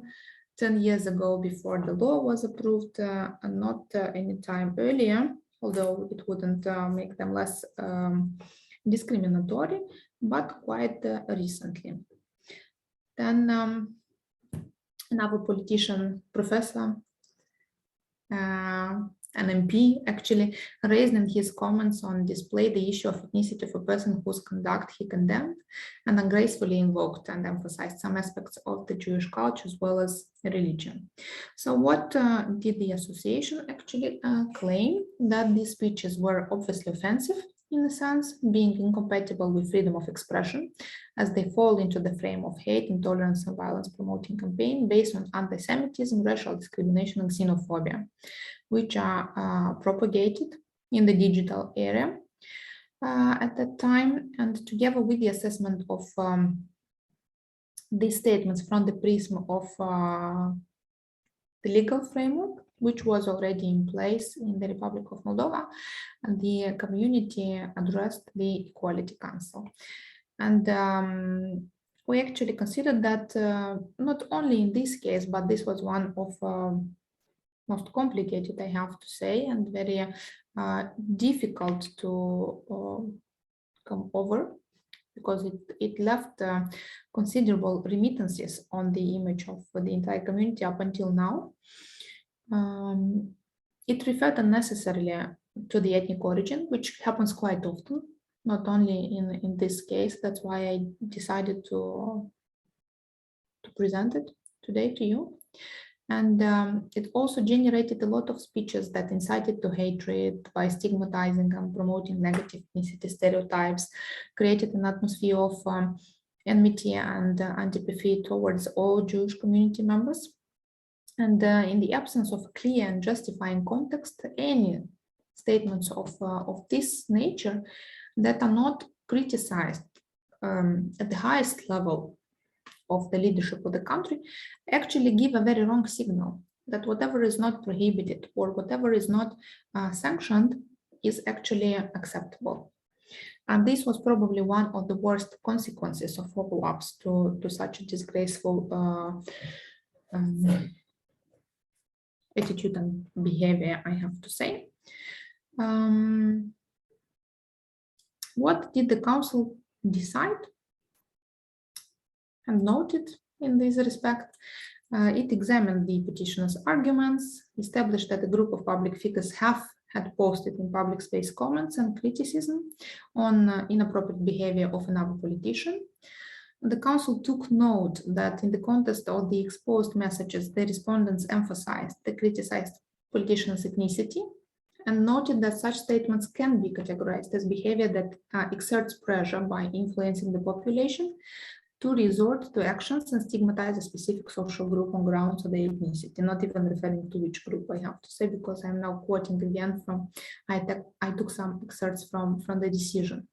10 years ago before the law was approved, and not any time earlier, although it wouldn't make them less discriminatory, but quite recently. Then another politician, professor, an MP, actually raised in his comments on display the issue of ethnicity of a person whose conduct he condemned, and ungracefully invoked and emphasized some aspects of the Jewish culture as well as religion. So what did the association actually claim? That these speeches were obviously offensive, in a sense, being incompatible with freedom of expression, as they fall into the frame of hate, intolerance, and violence promoting campaign based on anti-Semitism, racial discrimination, and xenophobia, which are propagated in the digital area at that time. And together with the assessment of these statements from the prism of the legal framework, which was already in place in the Republic of Moldova, and the community addressed the Equality Council. And we actually considered that not only in this case, but this was one of most complicated, I have to say, and very difficult to come over, because it left considerable remittances on the image of the entire community up until now. It referred unnecessarily to the ethnic origin, which happens quite often, not only in this case. That's why I decided to present it today to you. And it also generated a lot of speeches that incited to hatred by stigmatizing and promoting negative ethnicity stereotypes, created an atmosphere of enmity and antipathy towards all Jewish community members. And in the absence of a clear and justifying context, any statements of this nature that are not criticized at the highest level of the leadership of the country actually give a very wrong signal that whatever is not prohibited or whatever is not sanctioned is actually acceptable. And this was probably one of the worst consequences of follow-ups to such a disgraceful attitude and behavior, I have to say. What did the council decide and noted in this respect? It examined the petitioner's arguments, established that a group of public figures had posted in public space comments and criticism on inappropriate behavior of another politician. The council took note that in the context of the exposed messages, the respondents emphasized the criticized politician's ethnicity, and noted that such statements can be categorized as behavior that exerts pressure by influencing the population, to resort to actions and stigmatize a specific social group on grounds of their ethnicity, not even referring to which group, I have to say, because I'm now quoting again from, I took some excerpts from the decision.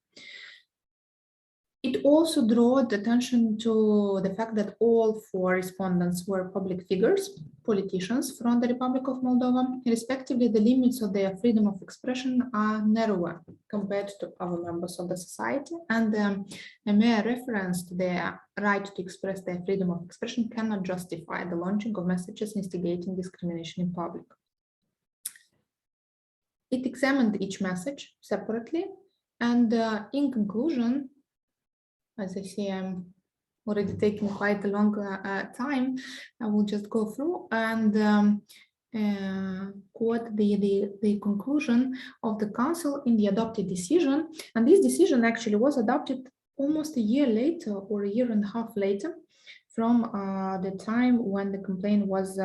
It also drew attention to the fact that all 4 respondents were public figures, politicians from the Republic of Moldova. Respectively, the limits of their freedom of expression are narrower compared to other members of the society, and a mere reference to their right to express their freedom of expression cannot justify the launching of messages instigating discrimination in public. It examined each message separately, and in conclusion, as I see, I'm already taking quite a long time. I will just go through and quote the conclusion of the Council in the adopted decision. And this decision actually was adopted almost a year later, or a year and a half later, from the time when the complaint was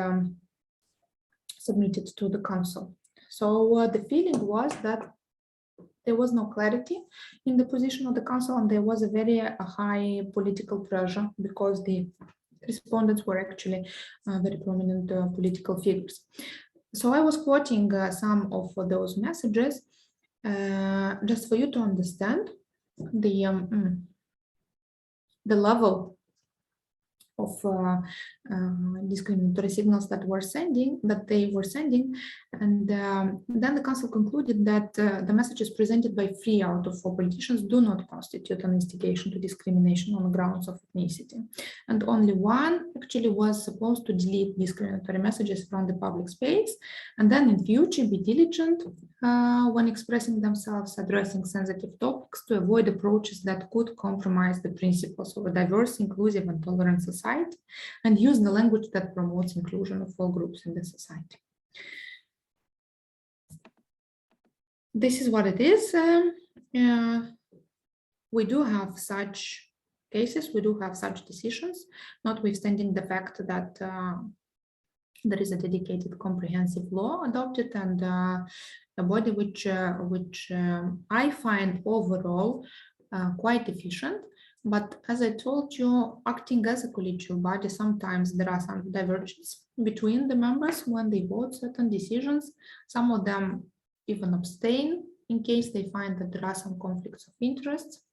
submitted to the Council. So the feeling was that there was no clarity in the position of the Council, and there was a very high political pressure because the respondents were actually very prominent political figures. So I was quoting some of those messages just for you to understand the level of discriminatory signals that they were sending, and then the Council concluded that the messages presented by 3 out of 4 politicians do not constitute an instigation to discrimination on grounds of ethnicity, and only 1 actually was supposed to delete discriminatory messages from the public space, and then in future be diligent when expressing themselves, addressing sensitive topics, to avoid approaches that could compromise the principles of a diverse, inclusive, and tolerant society, and use the language that promotes inclusion of all groups in the society. This is what it is. We do have such cases, we do have such decisions, notwithstanding the fact that there is a dedicated comprehensive law adopted, and a body which I find overall quite efficient. But as I told you, acting as a collegial body, sometimes there are some divergences between the members when they vote certain decisions. Some of them even abstain in case they find that there are some conflicts of interests.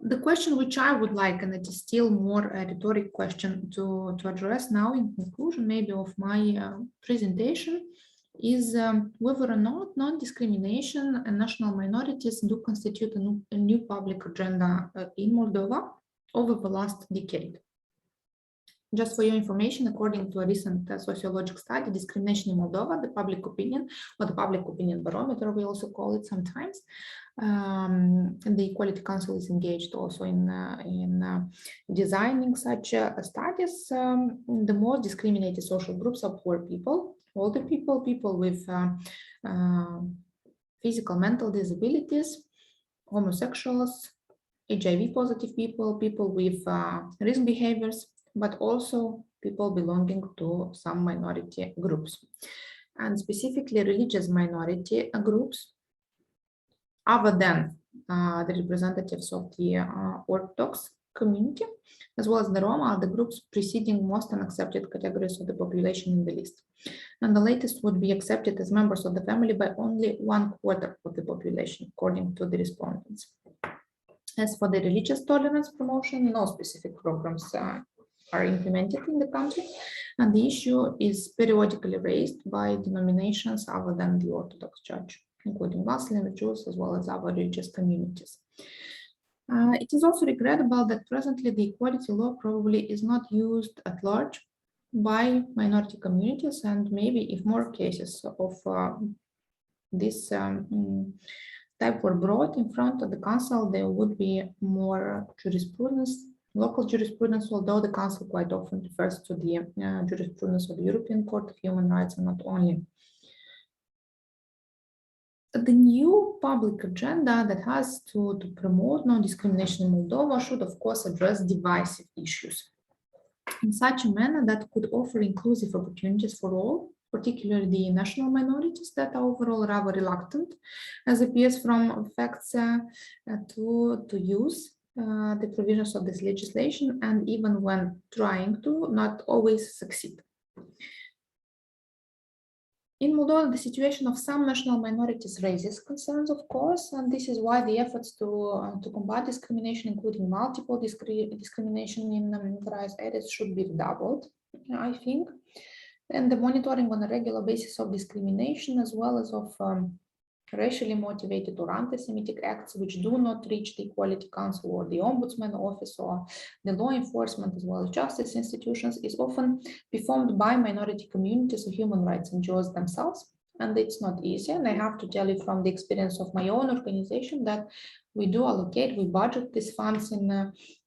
The question which I would like, and it is still more a rhetoric question to address now in conclusion maybe of my presentation, is whether or not non-discrimination and national minorities do constitute a new public agenda in Moldova over the last decade. Just for your information, according to a recent sociological study, discrimination in Moldova, the public opinion, or the public opinion barometer, we also call it sometimes, and the Equality Council is engaged also in designing such studies. The most discriminated social groups are poor people, older people, people with physical, mental disabilities, homosexuals, HIV positive people, people with risk behaviors, but also people belonging to some minority groups, and specifically religious minority groups, other than the representatives of the Orthodox community, as well as the Roma, are the groups preceding most unaccepted categories of the population in the list. And the latest would be accepted as members of the family by only 1/4 of the population, according to the respondents. As for the religious tolerance promotion, no specific programs are implemented in the country, and the issue is periodically raised by denominations other than the Orthodox Church, including Muslims, Jews, as well as other religious communities. It is also regrettable that presently the equality law probably is not used at large by minority communities, and maybe if more cases of this type were brought in front of the Council, there would be more jurisprudence, local jurisprudence, although the Council quite often refers to the jurisprudence of the European Court of Human Rights, and not only. The new public agenda that has to promote non-discrimination in Moldova should, of course, address divisive issues in such a manner that could offer inclusive opportunities for all, particularly the national minorities that are overall rather reluctant, as appears from facts, to use the provisions of this legislation, and even when trying to, not always succeed. In Moldova, the situation of some national minorities raises concerns, of course, and this is why the efforts to combat discrimination, including multiple discrimination in militarized areas, should be redoubled, I think. And the monitoring on a regular basis of discrimination, as well as of racially motivated or anti-Semitic acts which do not reach the Equality Council or the Ombudsman Office or the law enforcement as well as justice institutions, is often performed by minority communities or human rights NGOs themselves. And it's not easy. And I have to tell you from the experience of my own organization that we do allocate, we budget these funds in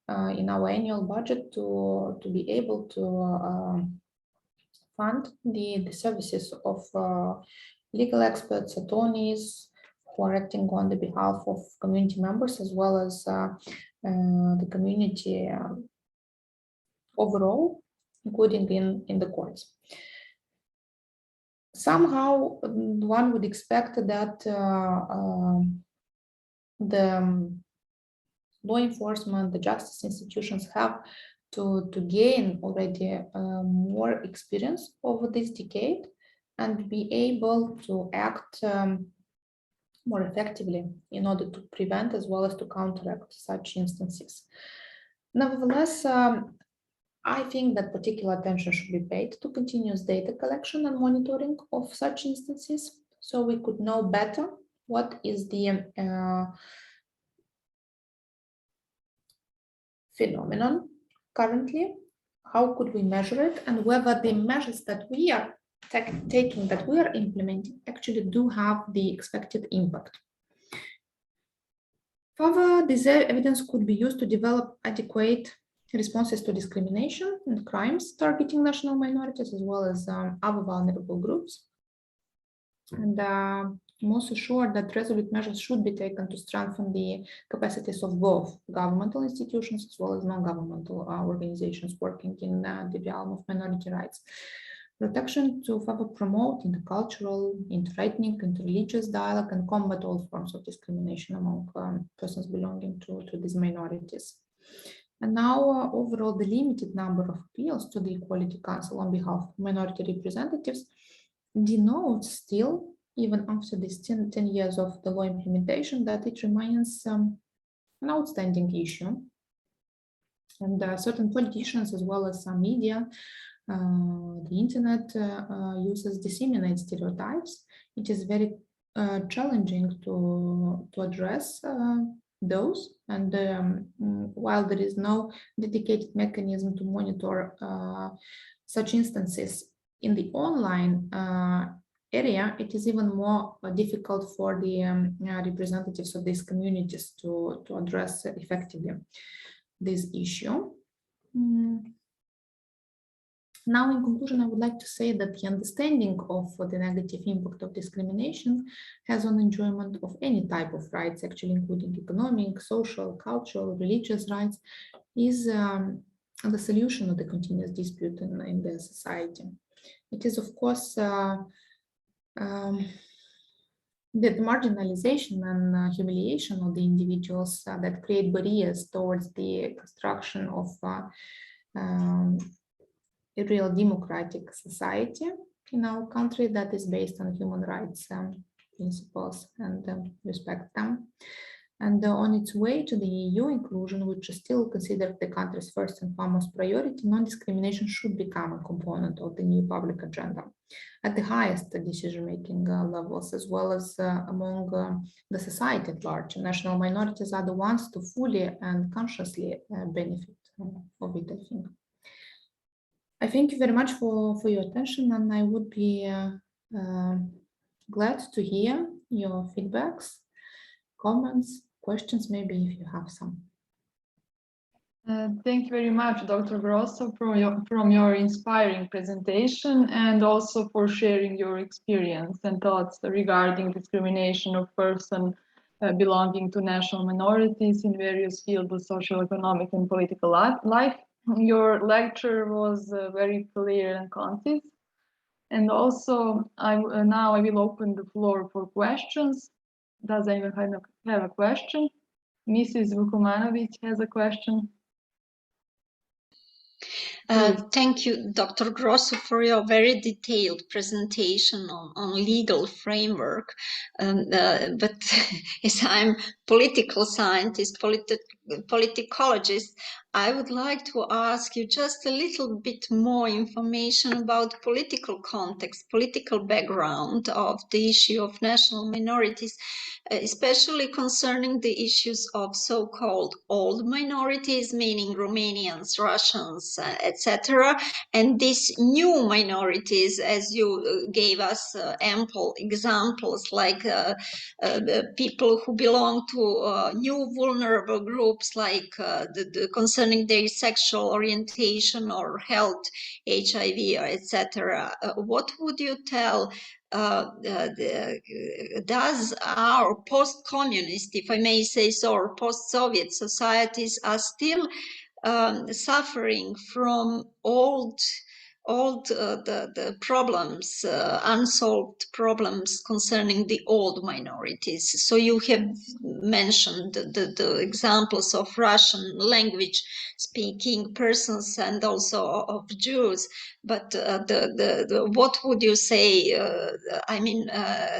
our annual budget to be able to fund the services of legal experts, attorneys who are acting on the behalf of community members, as well as the community overall, including in the courts. Somehow, one would expect that the law enforcement, the justice institutions have to gain already more experience over this decade and be able to act more effectively in order to prevent as well as to counteract such instances. Nevertheless, I think that particular attention should be paid to continuous data collection and monitoring of such instances, so we could know better what is the phenomenon currently, how could we measure it, and whether the measures that we are taking, that we are implementing, actually do have the expected impact. Further, this evidence could be used to develop adequate responses to discrimination and crimes targeting national minorities as well as other vulnerable groups. And I'm also sure that resolute measures should be taken to strengthen the capacities of both governmental institutions as well as non-governmental organizations working in the realm of minority rights. Protection to further promote intercultural, interethnic, interreligious dialogue and combat all forms of discrimination among persons belonging to these minorities. And now, overall, the limited number of appeals to the Equality Council on behalf of minority representatives denotes still, even after these 10 years of the law implementation, that it remains an outstanding issue. And certain politicians, as well as some media, the internet disseminates stereotypes. It is very challenging to address those, and while there is no dedicated mechanism to monitor such instances in the online area, it is even more difficult for the representatives of these communities to address effectively this issue. Now, in conclusion, I would like to say that the understanding of the negative impact of discrimination has on enjoyment of any type of rights, actually including economic, social, cultural, religious rights, is the solution of the continuous dispute in the society. It is, of course, the marginalization and humiliation of the individuals that create barriers towards the construction of a real democratic society in our country that is based on human rights principles and respect them. And on its way to the EU inclusion, which is still considered the country's first and foremost priority, non-discrimination should become a component of the new public agenda at the highest decision-making levels, as well as among the society at large. National minorities are the ones to fully and consciously benefit of it, I think. I thank you very much for your attention, and I would be glad to hear your feedbacks, comments, questions, maybe if you have some. Thank you very much, Dr. Grossu, from your inspiring presentation, and also for sharing your experience and thoughts regarding discrimination of persons belonging to national minorities in various fields of social, economic, and political life. Your lecture was very clear and concise. And also, now I will open the floor for questions. Does anyone have a question? Mrs. Vukomanovic has a question. Thank you, Dr. Grossu, for your very detailed presentation on legal framework. But as I'm political scientist, politicologist, I would like to ask you just a little bit more information about political context, political background of the issue of national minorities, especially concerning the issues of so-called old minorities, meaning Romanians, Russians, etc., and these new minorities, as you gave us ample examples, like people who belong to new vulnerable groups, like concerning their sexual orientation or health, HIV, etc. What would you tell? Does our post-communist, if I may say so, or post-Soviet societies are still suffering from the problems, unsolved problems concerning the old minorities. So you have mentioned the examples of Russian language speaking persons and also of Jews, but what would you say?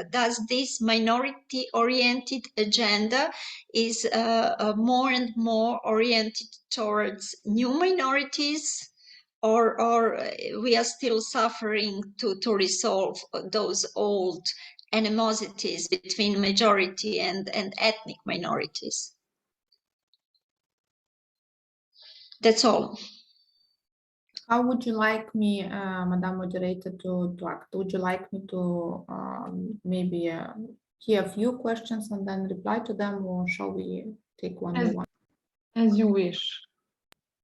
Does this minority-oriented agenda is more and more oriented towards new minorities, or we are still suffering to resolve those old animosities between majority and ethnic minorities? That's all. How would you like me, Madam Moderator, to act? Would you like me to maybe hear a few questions and then reply to them, or shall we take one by one? As you wish.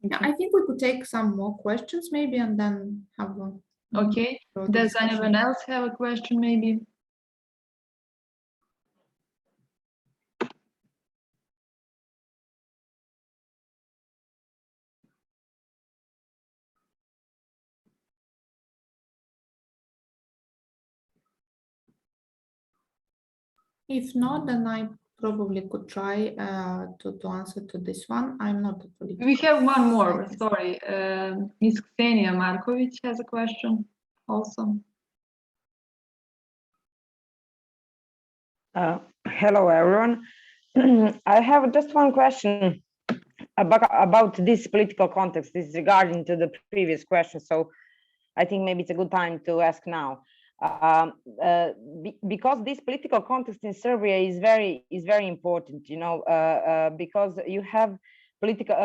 Yeah, I think we could take some more questions maybe and then have a Okay. shorter Does discussion. anyone else have a question maybe? If not, then I probably could try to answer to this one. I'm not a political. We have one more, scientist. sorry. Ms. Ksenia Markovic has a question also. Hello, everyone. I have just one question about this political context. This is regarding to the previous question, so I think maybe it's a good time to ask now. Because this political context in Serbia is very important, you know, because you have political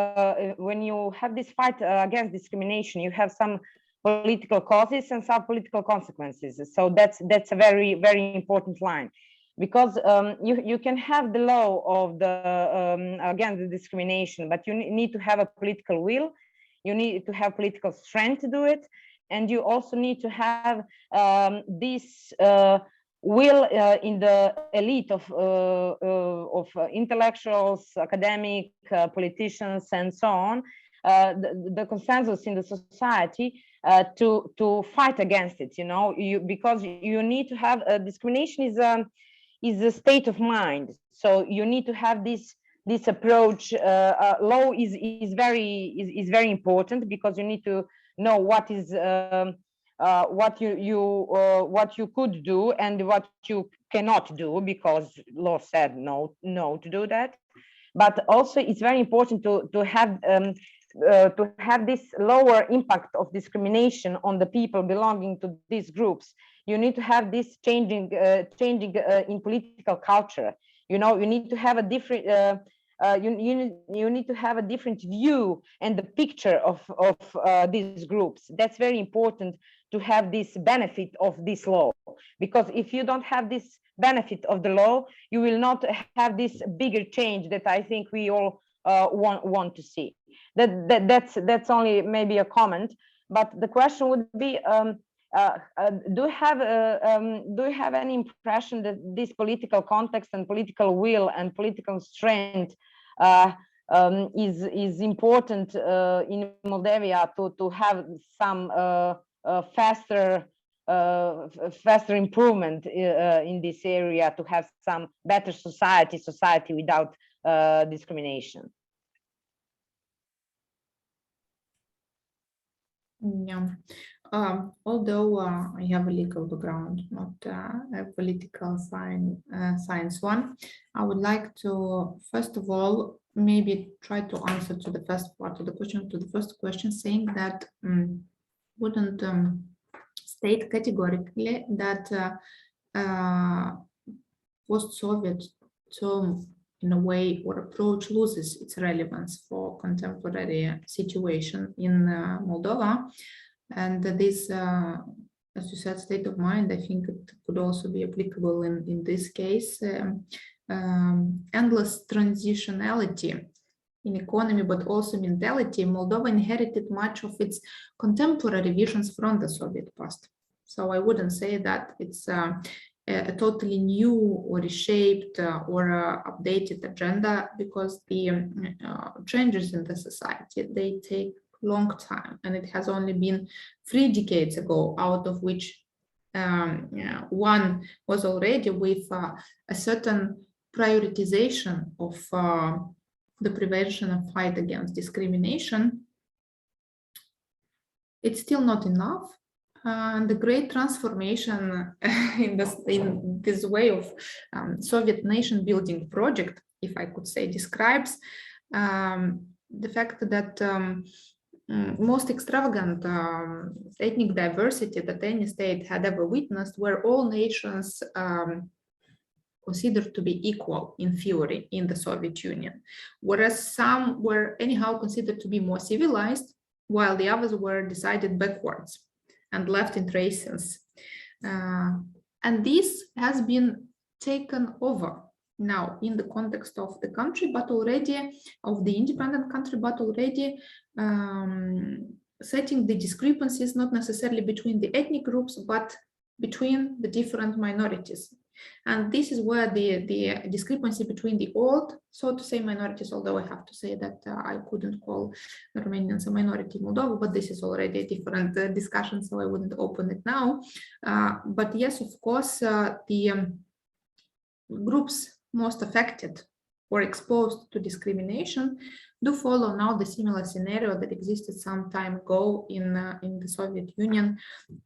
when you have this fight against discrimination, you have some political causes and some political consequences. So that's a very important line, because you can have the law of the against the discrimination, but you need to have a political will, you need to have political strength to do it, and you also need to have this will in the elite of intellectuals, academic, politicians, and so on, the consensus in the society to fight against it. You know, because you need to have discrimination is a state of mind. So you need to have this approach. Law is very important, because you need to know what is what you could do and what you cannot do, because law said no to do that. But also it's very important to have this lower impact of discrimination on the people belonging to these groups. You need to have this changing in political culture. You know, you need to have a different you need to have a different view and the picture of these groups. That's very important to have this benefit of this law, because if you don't have this benefit of the law, you will not have this bigger change that I think we all want to see. That's only maybe a comment, but the question would be, do you have any impression that this political context and political will and political strength is important in Moldavia to have some faster improvement in this area, to have some better society without discrimination. Yeah. Although I have a legal background, not a political science one, I would like to, first of all, maybe try to answer to the first part of the question, to the first question, saying that wouldn't state categorically that post-Soviet term in a way or approach loses its relevance for contemporary situation in Moldova. And this, as you said, state of mind, I think it could also be applicable in this case. Endless transitionality in economy, but also mentality. Moldova inherited much of its contemporary visions from the Soviet past. So I wouldn't say that it's a totally new or reshaped or updated agenda, because the changes in the society, they take long time, and it has only been 3 decades ago, out of which one was already with a certain prioritization of the prevention and fight against discrimination. It's still not enough. And the great transformation in this way of Soviet nation building project, if I could say, describes the fact that most extravagant ethnic diversity that any state had ever witnessed, where all nations considered to be equal in theory in the Soviet Union, whereas some were anyhow considered to be more civilized, while the others were decided backwards and left in traces. And this has been taken over now in the context of the country, but already of the independent country, but already setting the discrepancies not necessarily between the ethnic groups, but between the different minorities. And this is where the discrepancy between the old, so to say, minorities, although I have to say that I couldn't call the Romanians a minority in Moldova, but this is already a different discussion, so I wouldn't open it now. But yes, of course, the groups most affected or exposed to discrimination do follow now the similar scenario that existed some time ago in the Soviet Union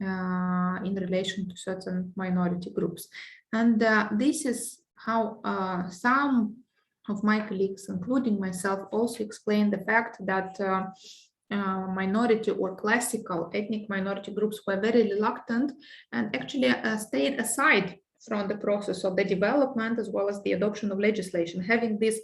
in relation to certain minority groups. And this is how some of my colleagues, including myself, also explain the fact that minority or classical ethnic minority groups were very reluctant and actually stayed aside from the process of the development as well as the adoption of legislation, having these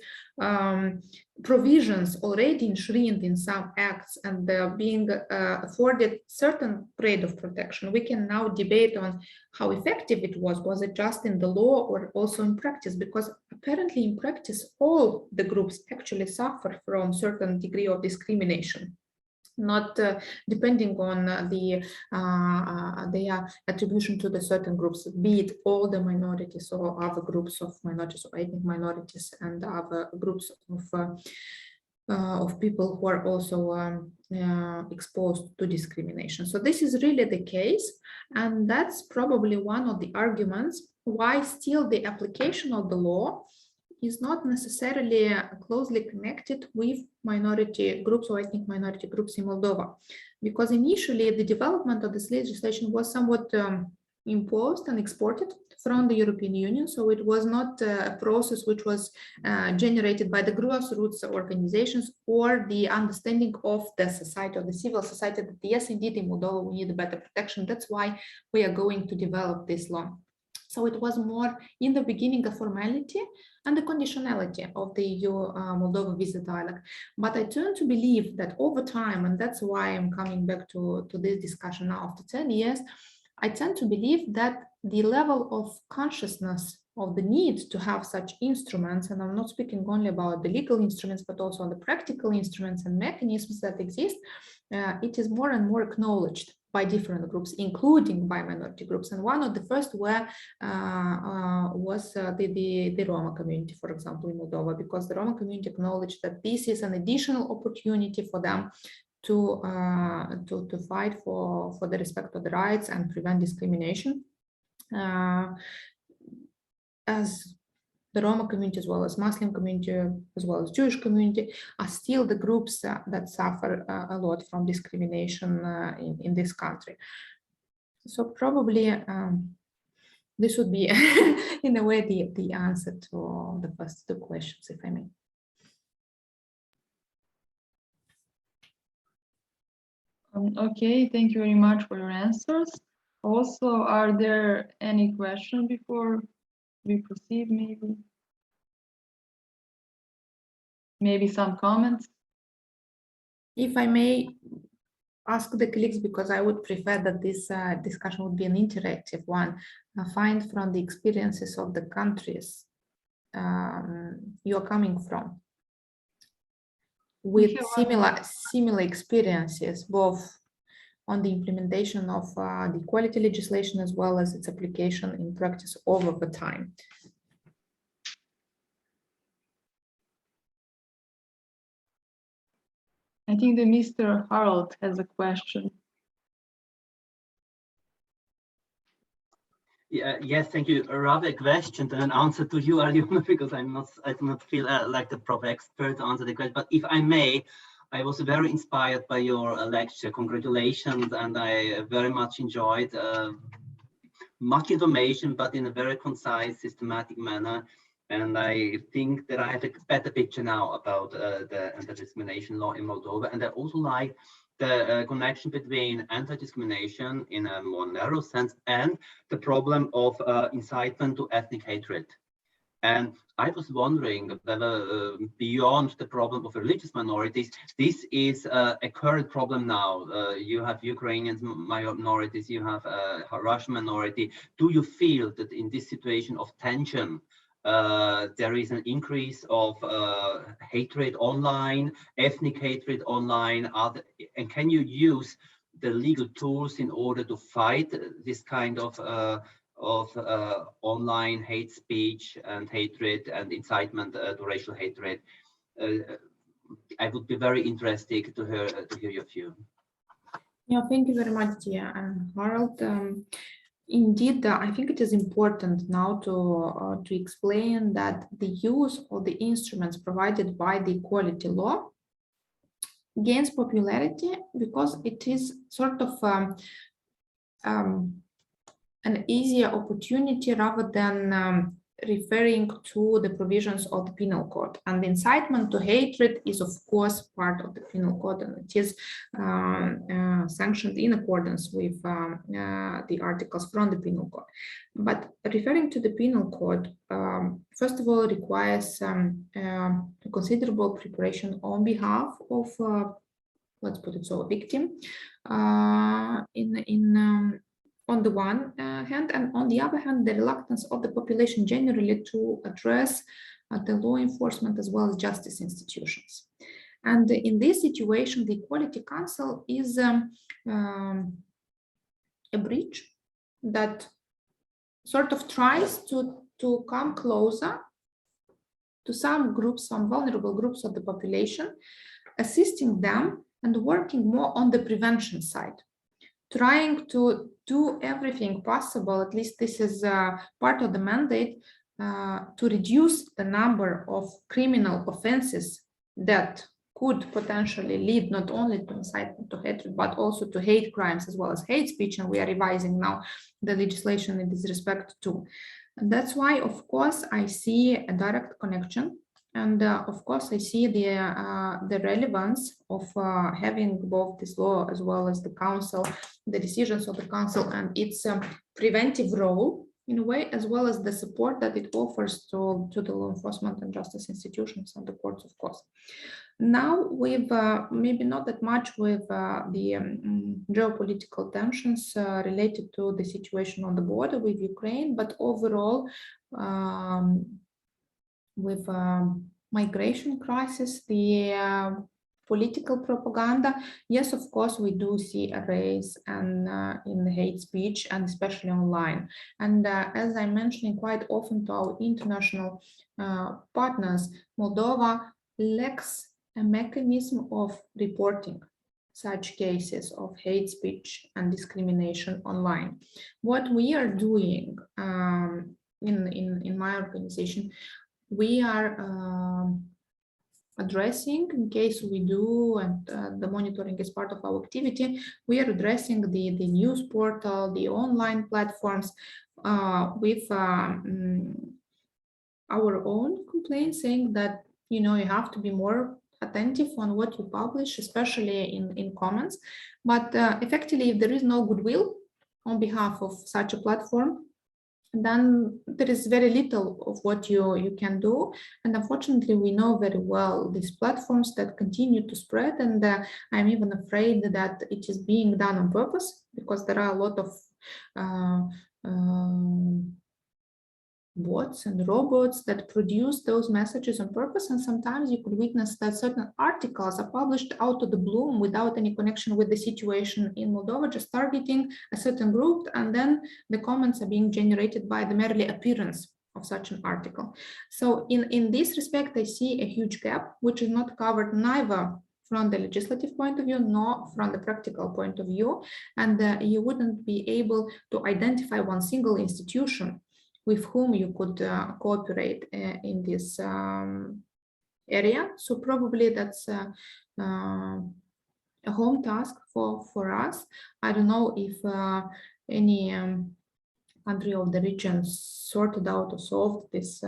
provisions already enshrined in some acts and being afforded certain grade of protection. We can now debate on how effective it was. Was it just in the law or also in practice? Because apparently in practice, all the groups actually suffer from certain degree of discrimination, not depending on their attribution to the certain groups, be it all the minorities or other groups of minorities or ethnic minorities and other groups of people who are also exposed to discrimination. So this is really the case, and that's probably one of the arguments why still the application of the law is not necessarily closely connected with minority groups or ethnic minority groups in Moldova. Because initially the development of this legislation was somewhat imposed and exported from the European Union. So it was not a process which was generated by the grassroots organizations or the understanding of the society or the civil society that yes, indeed in Moldova we need a better protection. That's why we are going to develop this law. So it was more in the beginning a formality and the conditionality of the EU-Moldova visa dialogue. But I turn to believe that over time, and that's why I'm coming back to this discussion now after 10 years, I tend to believe that the level of consciousness of the need to have such instruments, and I'm not speaking only about the legal instruments, but also on the practical instruments and mechanisms that exist, it is more and more acknowledged by different groups, including by minority groups. And one of the first was the Roma community, for example, in Moldova, because the Roma community acknowledged that this is an additional opportunity for them to fight for the respect of the rights and prevent discrimination. As the Roma community, as well as Muslim community, as well as Jewish community, are still the groups that suffer a lot from discrimination in this country. So probably this would be, in a way, the answer to the first two questions, if I may. Okay, thank you very much for your answers. Also, are there any questions before we proceed, maybe? Maybe some comments? If I may ask the colleagues, because I would prefer that this discussion would be an interactive one, find from the experiences of the countries you're coming from, with similar experiences, both on the implementation of the equality legislation as well as its application in practice over the time. I think that Mr. Harold has a question. Yeah, yes, thank you. Rather a question than an answer to you, Aliona, because I do not feel like the proper expert to answer the question. But if I may, I was very inspired by your lecture. Congratulations, and I very much enjoyed much information, but in a very concise, systematic manner. And I think that I have a better picture now about the anti-discrimination law in Moldova. And I also like the connection between anti-discrimination in a more narrow sense and the problem of incitement to ethnic hatred. And I was wondering whether beyond the problem of religious minorities, this is a current problem now. You have Ukrainian minorities, you have a Russian minority. Do you feel that in this situation of tension, there is an increase of hatred online, ethnic hatred online, and can you use the legal tools in order to fight this kind of online hate speech and hatred and incitement to racial hatred? I would be very interested to hear your view. Yeah, thank you very much, dear Harold. Indeed, I think it is important now to explain that the use of the instruments provided by the equality law gains popularity because it is sort of an easier opportunity rather than referring to the provisions of the penal code. And the incitement to hatred is, of course, part of the penal code, and it is sanctioned in accordance with the articles from the penal code. But referring to the penal code, first of all, requires a considerable preparation on behalf of, let's put it so, a victim on the one hand, and on the other hand, the reluctance of the population generally to address the law enforcement as well as justice institutions. And in this situation, the Equality Council is a bridge that sort of tries to come closer to some groups, some vulnerable groups of the population, assisting them and working more on the prevention side, trying to do everything possible, at least this is part of the mandate, to reduce the number of criminal offenses that could potentially lead not only to incitement to hatred, but also to hate crimes as well as hate speech. And we are revising now the legislation in this respect too. And that's why, of course, I see a direct connection. And of course, I see the relevance of having both this law as well as the council, the decisions of the council and its preventive role in a way, as well as the support that it offers to the law enforcement and justice institutions and the courts, of course. Now, with maybe not that much with the geopolitical tensions related to the situation on the border with Ukraine, but overall, with migration crisis, the political propaganda, yes, of course, we do see a rise in the hate speech, and especially online. And as I'm mentioning quite often to our international partners, Moldova lacks a mechanism of reporting such cases of hate speech and discrimination online. What we are doing in my organization, we are addressing, in case we do, and the monitoring is part of our activity, we are addressing the news portal, the online platforms with our own complaints, saying that, you know, you have to be more attentive on what you publish, especially in comments. But effectively, if there is no goodwill on behalf of such a platform, then there is very little of what you can do. And unfortunately, we know very well these platforms that continue to spread, and I'm even afraid that it is being done on purpose, because there are a lot of bots and robots that produce those messages on purpose, and sometimes you could witness that certain articles are published out of the blue without any connection with the situation in Moldova, just targeting a certain group, and then the comments are being generated by the merely appearance of such an article. So in this respect, I see a huge gap, which is not covered neither from the legislative point of view, nor from the practical point of view, and you wouldn't be able to identify one single institution with whom you could cooperate in this area. So probably that's a home task for us. I don't know if any country of the region sorted out or solved this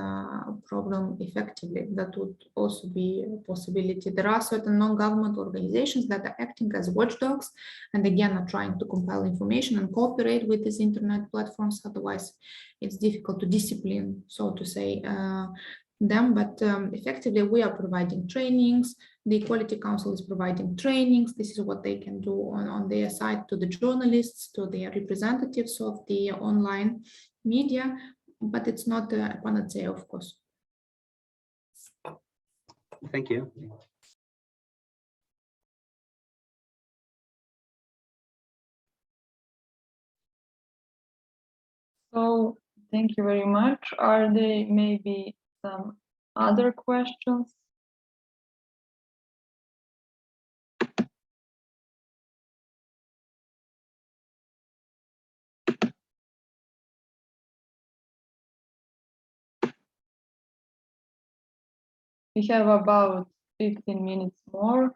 problem effectively. That would also be a possibility. There are certain non-government organizations that are acting as watchdogs, and again are trying to compile information and cooperate with these internet platforms. Otherwise, it's difficult to discipline, so to say, them. But effectively, we are providing trainings. The Equality Council is providing trainings. This is what they can do on their side to the journalists, to the representatives of the online media, but it's not a panacea, of course. Thank you. So thank you very much. Are there maybe some other questions? We have about 15 minutes more.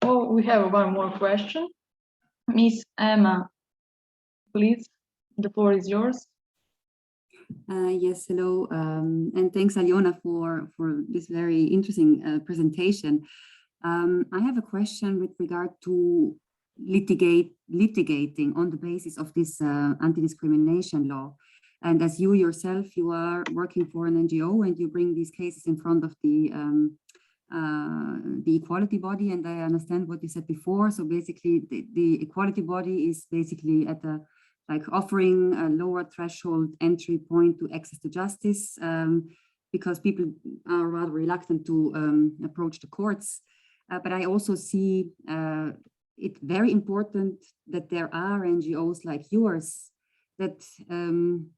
Oh, we have one more question. Miss Emma, please, the floor is yours. Yes, hello, and thanks, Aliona, for this very interesting presentation. I have a question with regard to litigating on the basis of this anti-discrimination law. And as you yourself, you are working for an NGO and you bring these cases in front of the equality body, and I understand what you said before. So basically, the equality body is basically at a like offering a lower threshold entry point to access to justice, because people are rather reluctant to approach the courts. But I also see it very important that there are NGOs like yours that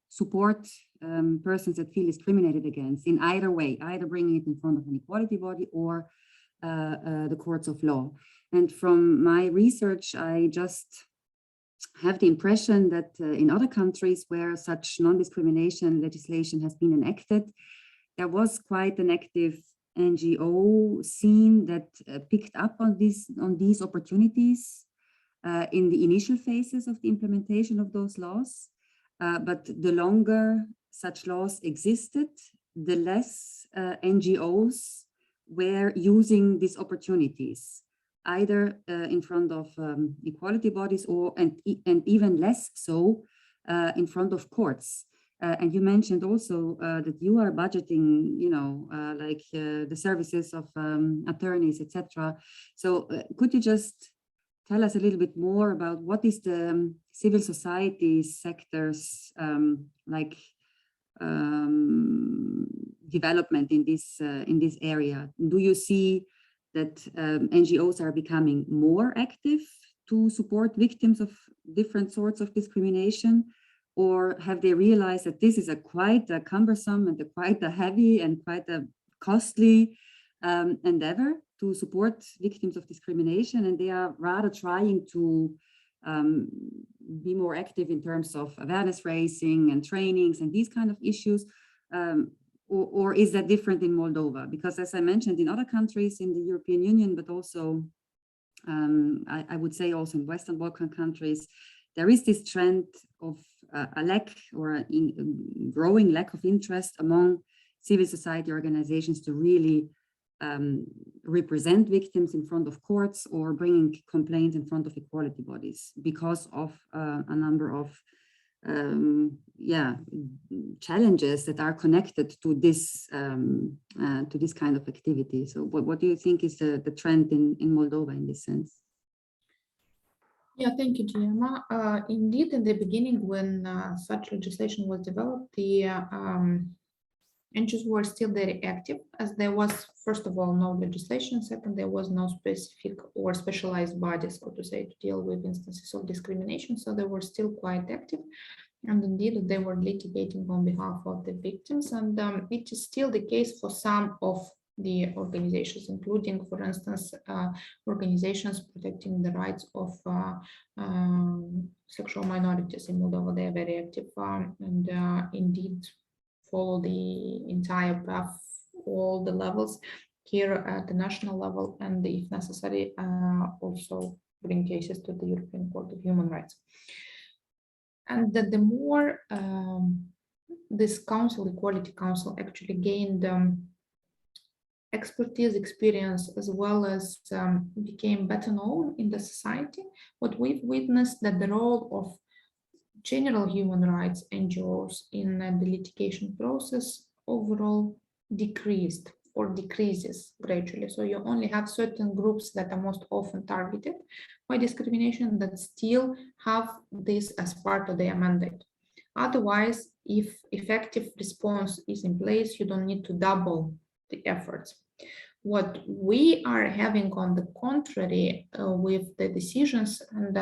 support persons that feel discriminated against in either way, either bringing it in front of an equality body or the courts of law. And from my research, I just have the impression that in other countries where such non-discrimination legislation has been enacted, there was quite an active NGO scene that picked up on these opportunities in the initial phases of the implementation of those laws. But the longer such laws existed, the less NGOs were using these opportunities, either in front of equality bodies and even less so in front of courts. And you mentioned also that you are budgeting, you know, like the services of attorneys, etc. So could you just tell us a little bit more about what is the civil society sector's development in this area? Do you see that NGOs are becoming more active to support victims of different sorts of discrimination? Or have they realized that this is quite a cumbersome and quite a heavy and quite a costly endeavor to support victims of discrimination, and they are rather trying to be more active in terms of awareness raising and trainings and these kind of issues? Or is that different in Moldova? Because as I mentioned, in other countries in the European Union, but also I would say also in Western Balkan countries, there is this trend of a lack or a growing lack of interest among civil society organizations to really represent victims in front of courts or bringing complaints in front of equality bodies because of a number of challenges that are connected to this kind of activity. So what do you think is the trend in Moldova in this sense? Yeah, thank you, Diana. Indeed, in the beginning, when such legislation was developed, the NGOs were still very active, as there was, first of all, no legislation. Second, there was no specific or specialized bodies, so to say, to deal with instances of discrimination. So they were still quite active. And indeed, they were litigating on behalf of the victims. And it is still the case for some of the organizations, including, for instance, organizations protecting the rights of sexual minorities in Moldova. They are very active and indeed follow the entire path, all the levels here at the national level, and if necessary, also bring cases to the European Court of Human Rights. And that the more this council, Equality Council, actually gained expertise, experience, as well as became better known in the society, what we've witnessed that the role of general human rights NGOs in the litigation process overall decreased or decreases gradually. So you only have certain groups that are most often targeted by discrimination that still have this as part of their mandate. Otherwise, if effective response is in place, you don't need to double the efforts. What we are having on the contrary with the decisions, and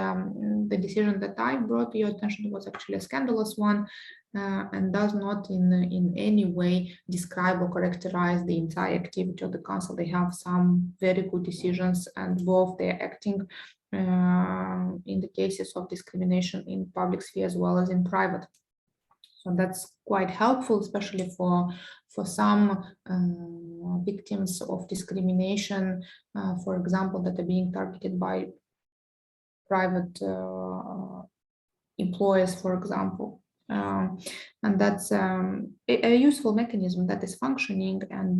the decision that I brought to your attention was actually a scandalous one and does not in any way describe or characterize the entire activity of the council. They have some very good decisions, and both they're acting in the cases of discrimination in public sphere as well as in private. So that's quite helpful, especially for some victims of discrimination, for example, that are being targeted by private employers, for example. And that's a useful mechanism that is functioning, and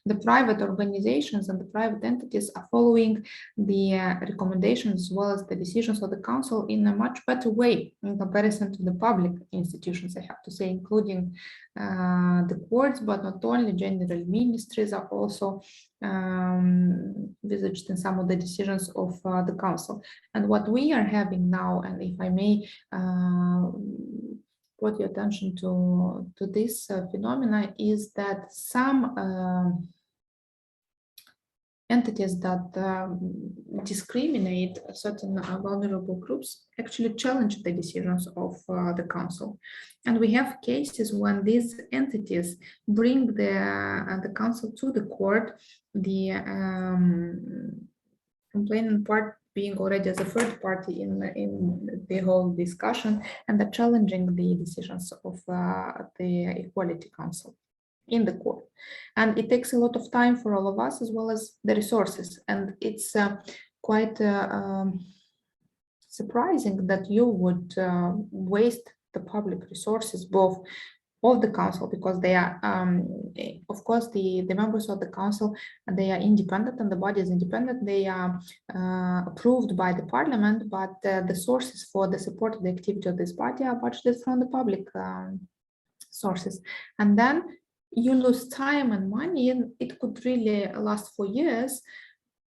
the private organizations and the private entities are following the recommendations as well as the decisions of the council in a much better way in comparison to the public institutions, I have to say, including the courts, but not only. General ministries are also envisaged in some of the decisions of the council. And what we are having now, and if I may brought your attention to this phenomena, is that some entities that discriminate certain vulnerable groups actually challenge the decisions of the council. And we have cases when these entities bring the council to the court, the complaining part being already as a third party in the whole discussion, and the challenging the decisions of the Equality Council in the court. And it takes a lot of time for all of us as well as the resources. And it's quite surprising that you would waste the public resources, both of the council, because they are, of course, the members of the council, they are independent, and the body is independent. They are approved by the parliament, but the sources for the support of the activity of this body are budgeted from the public sources. And then you lose time and money, and it could really last for years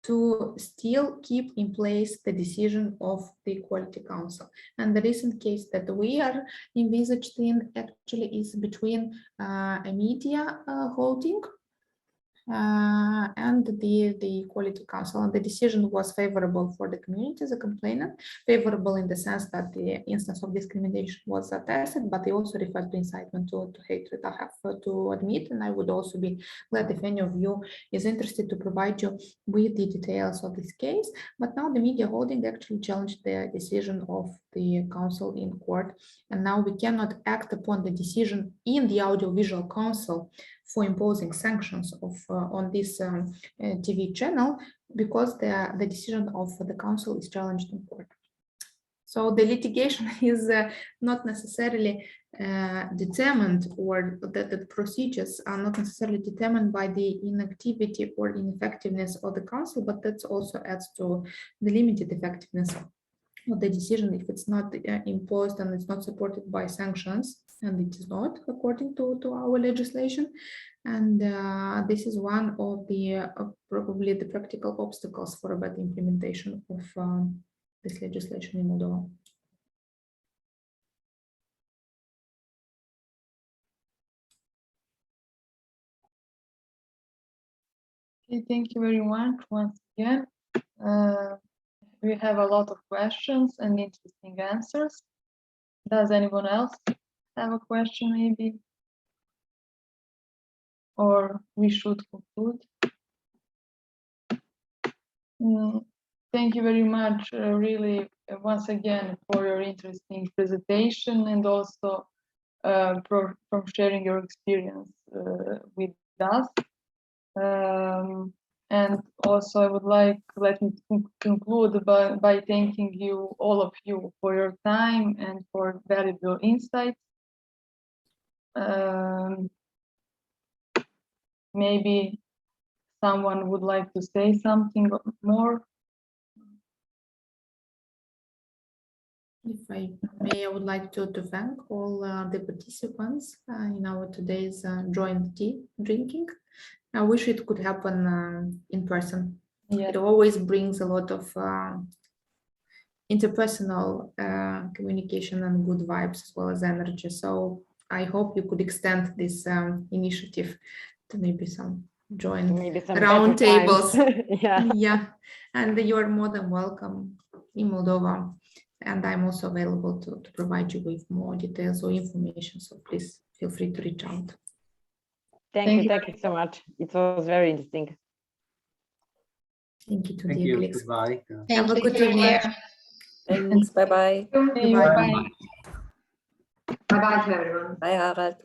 to still keep in place the decision of the Equality Council. And the recent case that we are envisaged in actually is between a media holding and the Equality Council. And the decision was favorable for the community, the complainant, favorable in the sense that the instance of discrimination was attested, but they also referred to incitement to hatred. I have to admit, and I would also be glad if any of you is interested to provide you with the details of this case. But now the media holding actually challenged the decision of the council in court, and now we cannot act upon the decision in the Audiovisual Council for imposing sanctions on this TV channel, because the decision of the council is challenged in court. So the litigation is not necessarily determined, or the procedures are not necessarily determined by the inactivity or ineffectiveness of the council, but that also adds to the limited effectiveness of the decision if it's not imposed and it's not supported by sanctions, and it is not according to our legislation. And this is one of the probably the practical obstacles for a better implementation of this legislation in Moldova. Okay, thank you very much once again. We have a lot of questions and interesting answers. Does anyone else have a question maybe? Or we should conclude? Thank you very much, really, once again, for your interesting presentation, and also from sharing your experience with us. And also I would like, let me conclude by thanking you, all of you, for your time and for valuable insights. Maybe someone would like to say something more. If I may, I would like to thank all the participants in our today's joint tea drinking. I wish it could happen in person. Yeah. It always brings a lot of interpersonal communication and good vibes, as well as energy. So I hope you could extend this initiative to maybe some joint round tables. Yeah, and you are more than welcome in Moldova. And I'm also available to provide you with more details or information. So please feel free to reach out. Thank you so much. It was very interesting. Thank you to Thank the you. colleagues. Goodbye. Have a good evening. Thanks. Bye-bye. Bye-bye. Bye-bye to everyone. Bye, Harald.